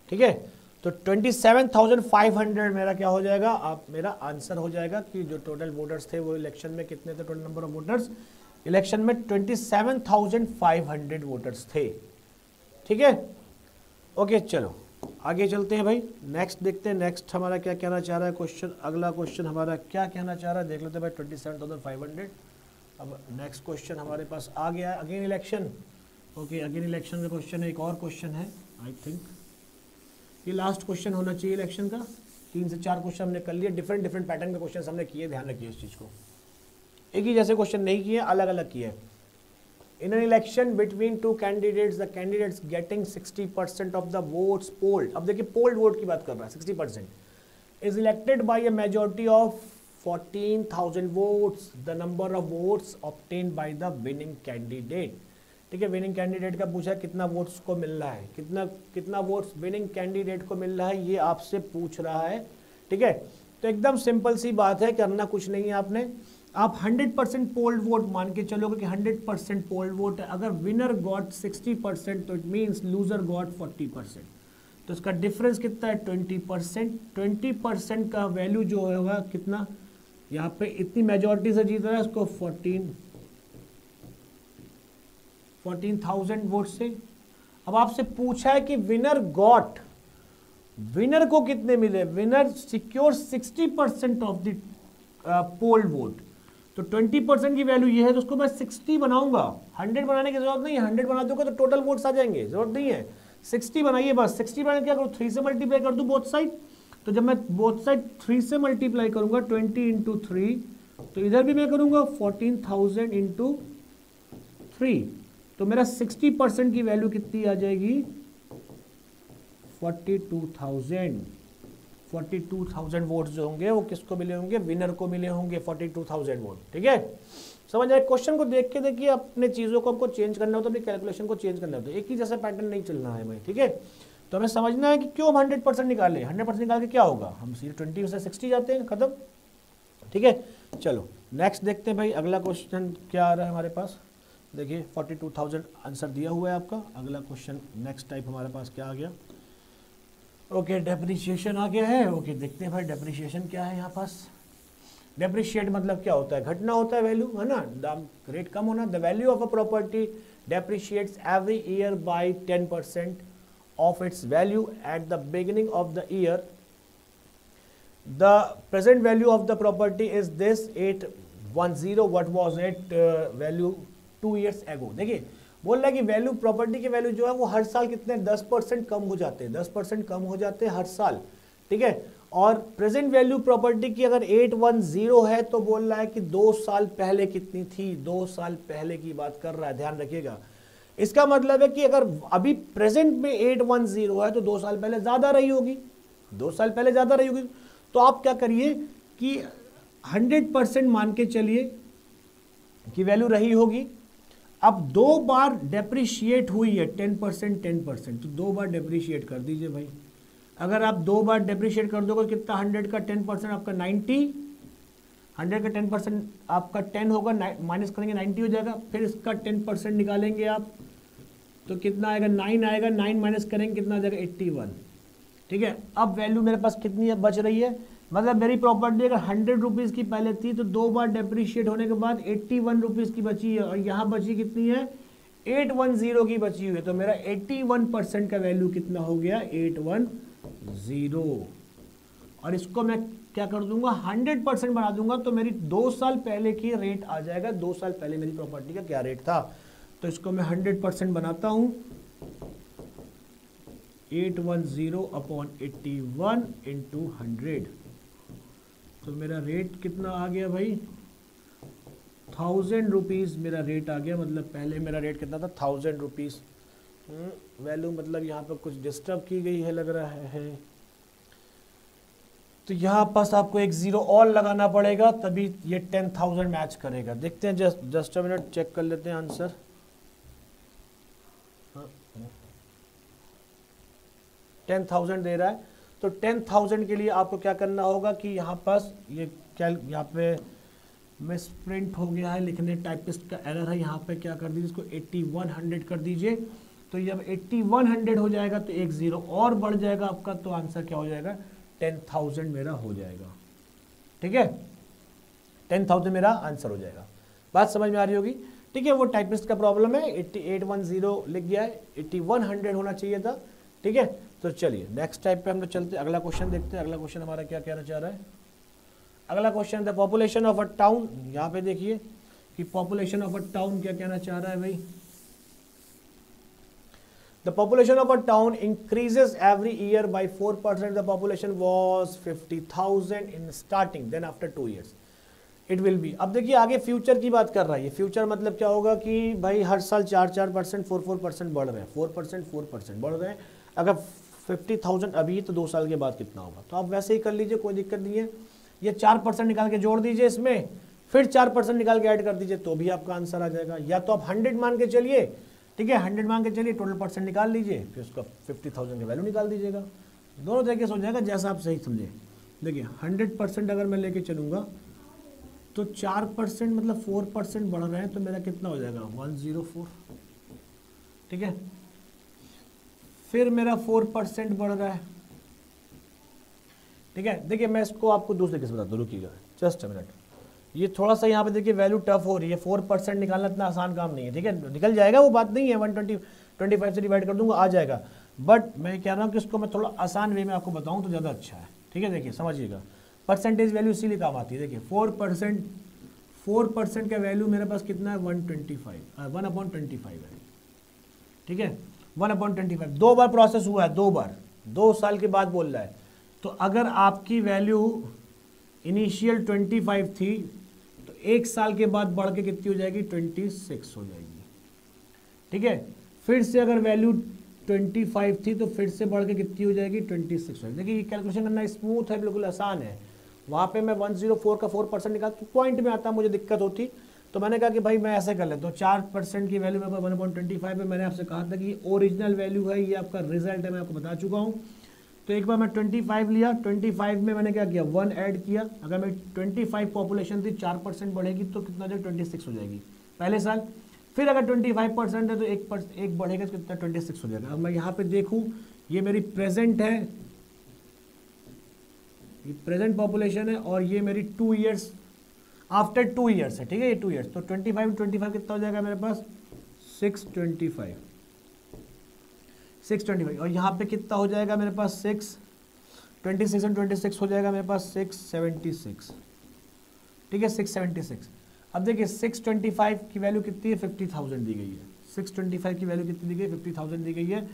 ठीक है, तो 27,500 मेरा क्या हो जाएगा, आप मेरा आंसर हो जाएगा कि जो टोटल वोटर्स थे वो इलेक्शन में कितने थे, total number of voters election में 27,500 वोटर्स थे। ठीक है, ओके, चलो आगे चलते हैं भाई, नेक्स्ट देखते हैं, नेक्स्ट हमारा क्या कहना चाह रहा है क्वेश्चन, अगला क्वेश्चन हमारा क्या कहना चाह रहा है देख लेते हैं भाई, 27,500। अब नेक्स्ट क्वेश्चन हमारे पास आ गया है, again election. Okay, again election का क्वेश्चन है, एक और क्वेश्चन है, आई थिंक ये लास्ट क्वेश्चन होना चाहिए इलेक्शन का। 3 से 4 क्वेश्चन हमने कर लिए, डिफरेंट पैटर्न के क्वेश्चन हमने किए, ध्यान रखिए इस चीज़ को, एक ही जैसे क्वेश्चन नहीं किए, अलग अलग किए। In an election between two candidates, the candidates getting 60% of the votes polled, अब देखिए polled वोट की बात कर रहा है, 60% is elected by a majority of 14,000 votes, the number of votes obtained by the winning candidate। ठीक है, winning candidate का पूछा है कितना वोट्स को मिल रहा है, कितना वोट्स विनिंग कैंडिडेट को मिल रहा है, ये आपसे पूछ रहा है। ठीक है, तो एकदम सिंपल सी बात है, करना कुछ नहीं है आपने, आप 100% पोल्ड वोट मान के चलोगे कि 100% पोल्ड वोट है। अगर विनर गॉट 60% तो इट मीन्स लूजर गॉट 40%, तो इसका डिफरेंस कितना है, 20%। 20% का वैल्यू जो होगा कितना, यहाँ पे इतनी मेजॉरिटी से जीत रहा है, इसको 14,000 वोट से। अब आपसे पूछा है कि विनर को कितने मिले, winner secure 60% of the polled vote, तो 20% की वैल्यू ये है, तो उसको मैं 60 बनाऊंगा, 100 बनाने की जरूरत नहीं है, 100 बना दोगे तो टोटल वोट्स आ जाएंगे, जरूरत नहीं है, 60 बनाइए बस। 60 बनाने क्या करूँ, 3 से मल्टीप्लाई कर दूँ बोथ साइड, तो जब मैं बोथ साइड 3 से मल्टीप्लाई करूंगा 20 × 3, तो इधर भी मैं करूंगा 14,000 × 3, तो मेरा 60% की वैल्यू कितनी आ जाएगी, 42,000 वोट्स जो होंगे वो किसको मिले होंगे, विनर को मिले होंगे 42,000 वोट। ठीक है, समझ आए, क्वेश्चन को देख के देखिए, अपने चीज़ों को हमको चेंज करना होता है, अपनी कैलकुलेशन को चेंज करना होता है, एक ही जैसा पैटर्न नहीं चलना है हमें। ठीक है, तो हमें समझना है कि क्यों हम 100% निकालें, 100% निकाल के क्या होगा, हम सीधे 20 में से 60 जाते हैं, खत्म। ठीक है, चलो नेक्स्ट देखते हैं भाई, अगला क्वेश्चन क्या आ रहा है हमारे पास। देखिए 42,000 आंसर दिया हुआ है आपका। अगला क्वेश्चन नेक्स्ट टाइप हमारे पास क्या आ गया, ओके डेप्रिसिएशन आ गया है। ओके देखते हैं भाई डेप्रिसिएशन क्या है यहाँ पास। डेप्रिशिएट मतलब क्या होता है, घटना होता है, वैल्यू है ना, दाम रेट कम होना। The value of a property depreciates every year by 10% of its value at the beginning of the year. The present value of the property is this 810, what was it value 2 years ago। देखिए बोल रहा है कि value, property की value जो है वो हर साल कितने 10% कम हो जाते हैं, 10% कम हो जाते हैं हर साल, ठीक है। और प्रेजेंट वैल्यू प्रॉपर्टी की अगर 810 है तो बोल रहा है कि 2 साल पहले कितनी थी, 2 साल पहले की बात कर रहा है, ध्यान रखिएगा। इसका मतलब है कि अगर अभी प्रेजेंट में 810 है तो 2 साल पहले ज्यादा रही होगी, 2 साल पहले ज्यादा रही होगी। तो आप क्या करिए कि 100% मान के चलिए कि वैल्यू रही होगी। अब 2 बार डेप्रिशिएट हुई है 10%, 10%, तो 2 बार डेप्रिशिएट कर दीजिए भाई। अगर आप 2 बार डेप्रिशिएट कर दोगे कितना, 100 का 10% आपका 90, 100 का 10% आपका 10 होगा, माइनस करेंगे 90 हो जाएगा। फिर इसका 10% निकालेंगे आप तो कितना आएगा, 9 आएगा, 9 माइनस करेंगे कितना आ जाएगा, 81, ठीक है। अब वैल्यू मेरे पास कितनी बच रही है, मतलब मेरी प्रॉपर्टी अगर 100 रुपीज़ की पहले थी तो 2 बार डेप्रिशिएट होने के बाद 81 रुपीज़ की बची है, और यहाँ बची कितनी है, 810 की बची हुई है। तो मेरा 81% का वैल्यू कितना हो गया, 810। और इसको मैं क्या कर दूंगा, 100% बना दूंगा तो मेरी 2 साल पहले की रेट आ जाएगा, 2 साल पहले मेरी प्रॉपर्टी का क्या रेट था। तो इसको मैं 100% बनाता हूं, 810/81 इंटू 100, तो मेरा रेट कितना आ गया भाई, 1000 रुपीज़ मेरा रेट आ गया। मतलब पहले मेरा रेट कितना था, 1000 रुपीज़। वैल्यू मतलब यहाँ पर कुछ डिस्टर्ब की गई है लग रहा है, तो यहाँ पास आपको एक 0 और लगाना पड़ेगा तभी ये 10,000 मैच करेगा। देखते हैं, जस्ट अ मिनट चेक कर लेते हैं आंसर। 10,000 दे रहा है, तो 10,000 के लिए आपको क्या करना होगा कि यहाँ पास ये क्या, यहाँ पे मिस प्रिंट हो गया है, लिखने टाइपिस्ट का एरर है, यहाँ पे क्या कर दीजिए, इसको 8100 कर दीजिए। तो जब 8100 हो जाएगा तो एक 0 और बढ़ जाएगा आपका, तो आंसर क्या हो जाएगा, 10,000 मेरा हो जाएगा, ठीक है। 10,000 मेरा आंसर हो जाएगा। बात समझ में आ रही होगी, ठीक है। वो टाइपिस्ट का प्रॉब्लम है, 810 लिख गया है, 8100 होना चाहिए था, ठीक है। तो चलिए नेक्स्ट टाइप पे हम लोग चलते हैं, अगला क्वेश्चन देखते हैं। अगला क्वेश्चन हमारा क्या कहना चाह रहा है, अगला question the population of a town. यहाँ पे देखिए कि पॉपुलेशन ऑफ अ टाउन क्या कहना चाह रहा है भाई। The population of a town increases every year by 4%. The population was 50,000 in starting. Then after 2 years, it will be. अब देखिए आगे फ्यूचर की बात कर रहा है ये। फ्यूचर मतलब क्या होगा कि भाई हर साल 4% 4% बढ़ रहे हैं, 4% बढ़ रहे हैं। अगर 50,000 अभी तो 2 साल के बाद कितना होगा, तो आप वैसे ही कर लीजिए, कोई दिक्कत नहीं है। ये 4% निकाल के जोड़ दीजिए इसमें, फिर 4% निकाल के ऐड कर दीजिए, तो भी आपका आंसर आ जाएगा। या तो आप 100 मान के चलिए, ठीक है, 100 मान के चलिए, टोटल परसेंट निकाल लीजिए, फिर उसका 50,000 की वैल्यू निकाल दीजिएगा। दोनों तरीके से हो जाएगा, जैसा आप सही समझे। देखिए 100% अगर मैं लेके चलूँगा तो 4% मतलब 4% बढ़ रहे हैं, तो मेरा कितना हो जाएगा, 104, ठीक है। फिर मेरा 4% बढ़ रहा है, ठीक है। देखिए मैं इसको आपको दूसरे तरीके से बताता हूँ, रुकिएगा जस्ट अ मिनट। ये थोड़ा सा यहाँ पे देखिए वैल्यू टफ हो रही है, 4% निकालना इतना आसान काम नहीं है, ठीक है। निकल जाएगा, वो बात नहीं है, 125 से डिवाइड कर दूंगा आ जाएगा। बट मैं कह रहा हूँ कि इसको मैं थोड़ा आसान वे में आपको बताऊँ तो ज़्यादा अच्छा है, ठीक है। देखिए समझिएगा, परसेंटेज वैल्यू इसीलिए काम आती है। देखिए 4% का वैल्यू मेरे पास कितना है, 1/25 है, ठीक है। 1/25 2 बार प्रोसेस हुआ है, 2 बार, 2 साल के बाद बोल रहा है। तो अगर आपकी वैल्यू इनिशियल 25 थी तो 1 साल के बाद बढ़ के कितनी हो जाएगी, 26 हो जाएगी, ठीक है। फिर से अगर वैल्यू 25 थी तो फिर से बढ़ के कितनी हो जाएगी, 26 हो जाएगी। देखिए ये कैलकुलेशन करना स्मूथ है, बिल्कुल आसान है। वहाँ पे मैं 104 का 4% निकाल तो पॉइंट में आता, मुझे दिक्कत होती, तो मैंने कहा कि भाई मैं ऐसे कर लेता हूँ। 4% की वैल्यू मेरे पास 1/25 है। मैंने आपसे कहा था कि ओरिजिनल वैल्यू है, ये आपका रिजल्ट है, मैं आपको बता चुका हूँ। तो एक बार मैं 25 लिया, 25 में मैंने क्या किया, 1 ऐड किया। अगर मैं 25 पॉपुलेशन थी, 4% बढ़ेगी तो कितना हो जाएगा, 26 हो जाएगी पहले साल। फिर अगर 25% है तो एक बढ़ेगा तो कितना, 26 हो जाएगा। अब मैं यहाँ पे देखूँ, ये मेरी प्रेजेंट है, ये प्रेजेंट पॉपुलेशन है, और ये मेरी 2 ईयर्स आफ्टर 2 ईयर्स है, ठीक है। ये 2 ईयर्स, तो 25 कितना हो जाएगा मेरे पास, 625, और यहाँ पे कितना हो जाएगा मेरे पास, 26 और 26 हो जाएगा मेरे पास 676, ठीक है, 676। अब देखिए 625 की वैल्यू कितनी है, 50,000 दी गई है। 625 की वैल्यू कितनी दी गई, 50,000 दी गई है।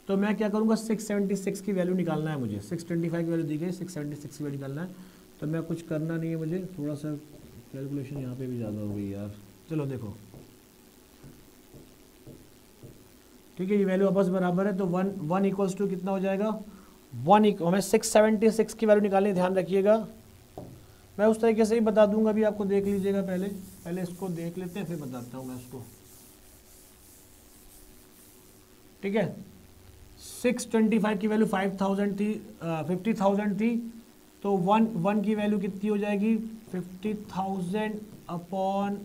तो मैं क्या करूँगा, 676 की वैल्यू निकालना है मुझे। 625 की वैल्यू दी गई, 676 की वैल्यू निकालना है। तो मैं कुछ करना नहीं है मुझे, थोड़ा सा कैलकुलेशन यहाँ पे भी ज़्यादा हो गई यार। चलो देखो, ठीक है, ये वैल्यू आपस बराबर है। तो वन इक्वल्स टू कितना हो जाएगा, हमें 676 की वैल्यू निकालनी, ध्यान रखिएगा। मैं उस तरीके से ही बता दूंगा, अभी आपको देख लीजिएगा, पहले इसको देख लेते हैं फिर बताता हूँ मैं उसको, ठीक है। 625 की वैल्यू 5000 थी, 50,000 थी, तो वन की वैल्यू कितनी हो जाएगी, 50,000 अपॉन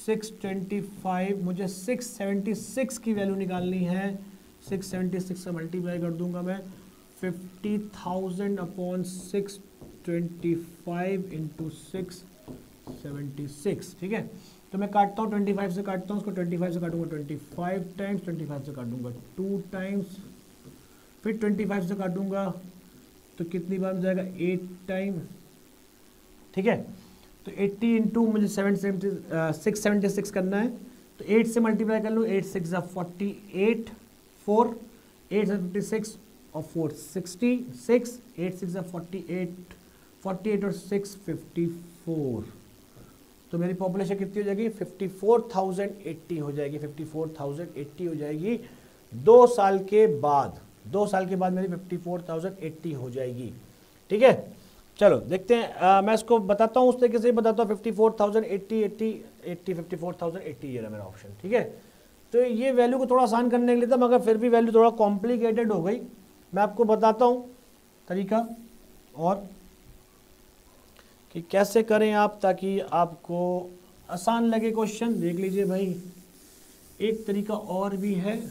625। मुझे 676 की वैल्यू निकालनी है, 676 से मल्टीप्लाई कर दूंगा मैं, 50,000 अपॉन 625 इंटू 676, ठीक है। तो मैं काटता हूँ 25 से, काटता हूँ उसको, 25 से काटूंगा 25 टाइम्स, 25 से काटूंगा 2 टाइम्स, फिर 25 से काटूंगा तो कितनी बार हो जाएगा, 8 टाइम, ठीक है। तो 80 इंटू मुझे 676 करना है, तो 8 से मल्टीप्लाई कर लूँ, 8 6 48, 4 8 56 और 4 66, 8 6 48, 48 और 6 54। तो मेरी पॉपुलेशन कितनी हो जाएगी, 54,080 हो जाएगी, 54,080 हो जाएगी 2 साल के बाद। 2 साल के बाद मेरी 54,080 हो जाएगी, ठीक है। चलो देखते हैं, मैं इसको बताता हूँ उस तरीके से बताता हूँ, 54,080 80 54,080 ये रहा मेरा ऑप्शन, ठीक है। तो ये वैल्यू को थोड़ा आसान करने के लिए था, मगर फिर भी वैल्यू थोड़ा कॉम्प्लिकेटेड हो गई। मैं आपको बताता हूँ तरीका और कि कैसे करें आप, ताकि आपको आसान लगे क्वेश्चन। देख लीजिए भाई, एक तरीका और भी है,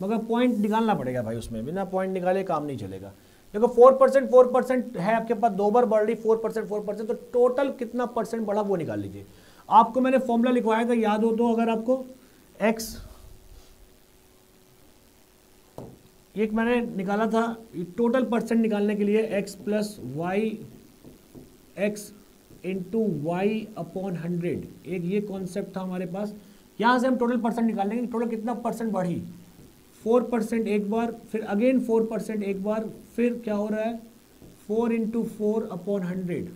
मगर पॉइंट निकालना पड़ेगा भाई उसमें, बिना पॉइंट निकाले काम नहीं चलेगा। देखो 4% है आपके पास, 2 बार बढ़ रही 4%, तो टोटल कितना परसेंट बढ़ा वो निकाल लीजिए। आपको मैंने फॉर्मूला लिखवाया था, याद हो तो, अगर आपको x, एक मैंने निकाला था टोटल परसेंट निकालने के लिए, x plus Y X into Y upon 100, एक ये कॉन्सेप्ट था हमारे पास। यहाँ से हम टोटल परसेंट निकाल लेंगे, टोटल कितना परसेंट बढ़ी, 4% एक बार, फिर अगेन 4% एक बार, फिर क्या हो रहा है 4 इंटू 4 अपॉन 100,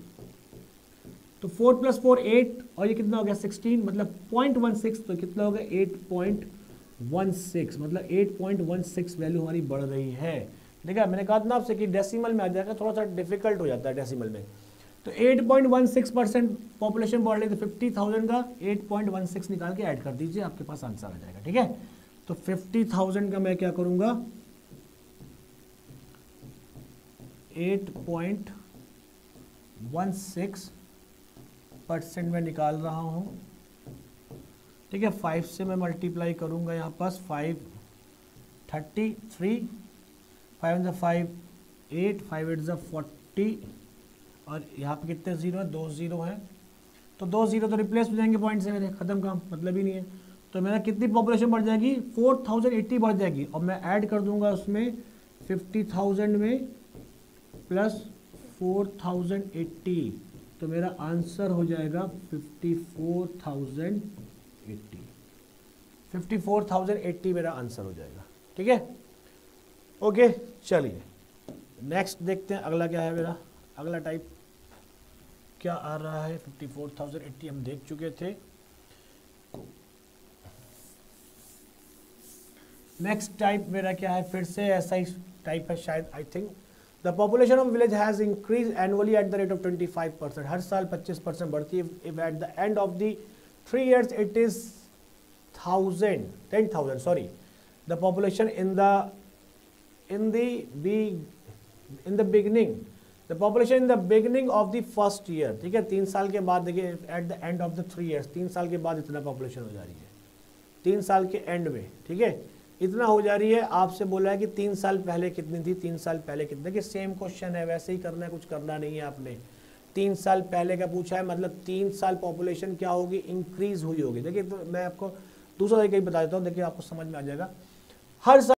तो 4 प्लस 4 8, और ये कितना हो गया 16, मतलब 0.16, तो कितना हो गया 8.16, मतलब 8.16 वैल्यू हमारी बढ़ रही है। देखा, मैंने कहा था ना आपसे कि डेसिमल में आ जाएगा, थोड़ा सा डिफिकल्ट हो जाता है डेसिमल में। तो 8.16% पॉपुलेशन बढ़ रही है, तो 50,000 का 8.16 निकाल के ऐड कर दीजिए, आपके पास आंसर आ जाएगा, ठीक है। तो 50,000 का मैं क्या करूंगा, 8.16% में निकाल रहा हूं, ठीक है। 5 से मैं मल्टीप्लाई करूंगा, यहाँ पास 5 33, 5 5 8, 5 8 40, और यहाँ पे कितने जीरो है, 2 जीरो है, तो 2 जीरो तो रिप्लेस हो जाएंगे पॉइंट से मेरे, खत्म काम, मतलब ही नहीं है। तो मेरा कितनी पॉपुलेशन बढ़ जाएगी, 4,080 बढ़ जाएगी, और मैं ऐड कर दूंगा उसमें 50,000 में प्लस 4,080, तो मेरा आंसर हो जाएगा 54,080 मेरा आंसर हो जाएगा, ठीक है। ओके, चलिए नेक्स्ट देखते हैं, अगला क्या है मेरा, अगला टाइप क्या आ रहा है। 54,080 हम देख चुके थे। नेक्स्ट टाइप मेरा क्या है, फिर से ऐसा ही टाइप है शायद, I think. The population of village has increase annually at the rate of 25%, हर साल 25% बढ़ती है। If at the end of the 3 years it is 10,000 sorry, the population in the beginning, the population in the beginning of the first year, ठीक है। 3 साल के बाद देखिए, at the end of the 3 years, 3 साल के बाद इतना पॉपुलेशन हो जा रही है, 3 साल के एंड में, ठीक है, इतना हो जा रही है। आपसे बोला है कि 3 साल पहले कितनी थी, 3 साल पहले कितनी, देखिए सेम क्वेश्चन है, वैसे ही करना है, कुछ करना नहीं है आपने। 3 साल पहले का पूछा है, मतलब 3 साल पॉपुलेशन क्या होगी, इंक्रीज हुई होगी। देखिए, तो मैं आपको दूसरा तरीका ही बता देता हूँ, देखिए आपको समझ में आ जाएगा। हर साल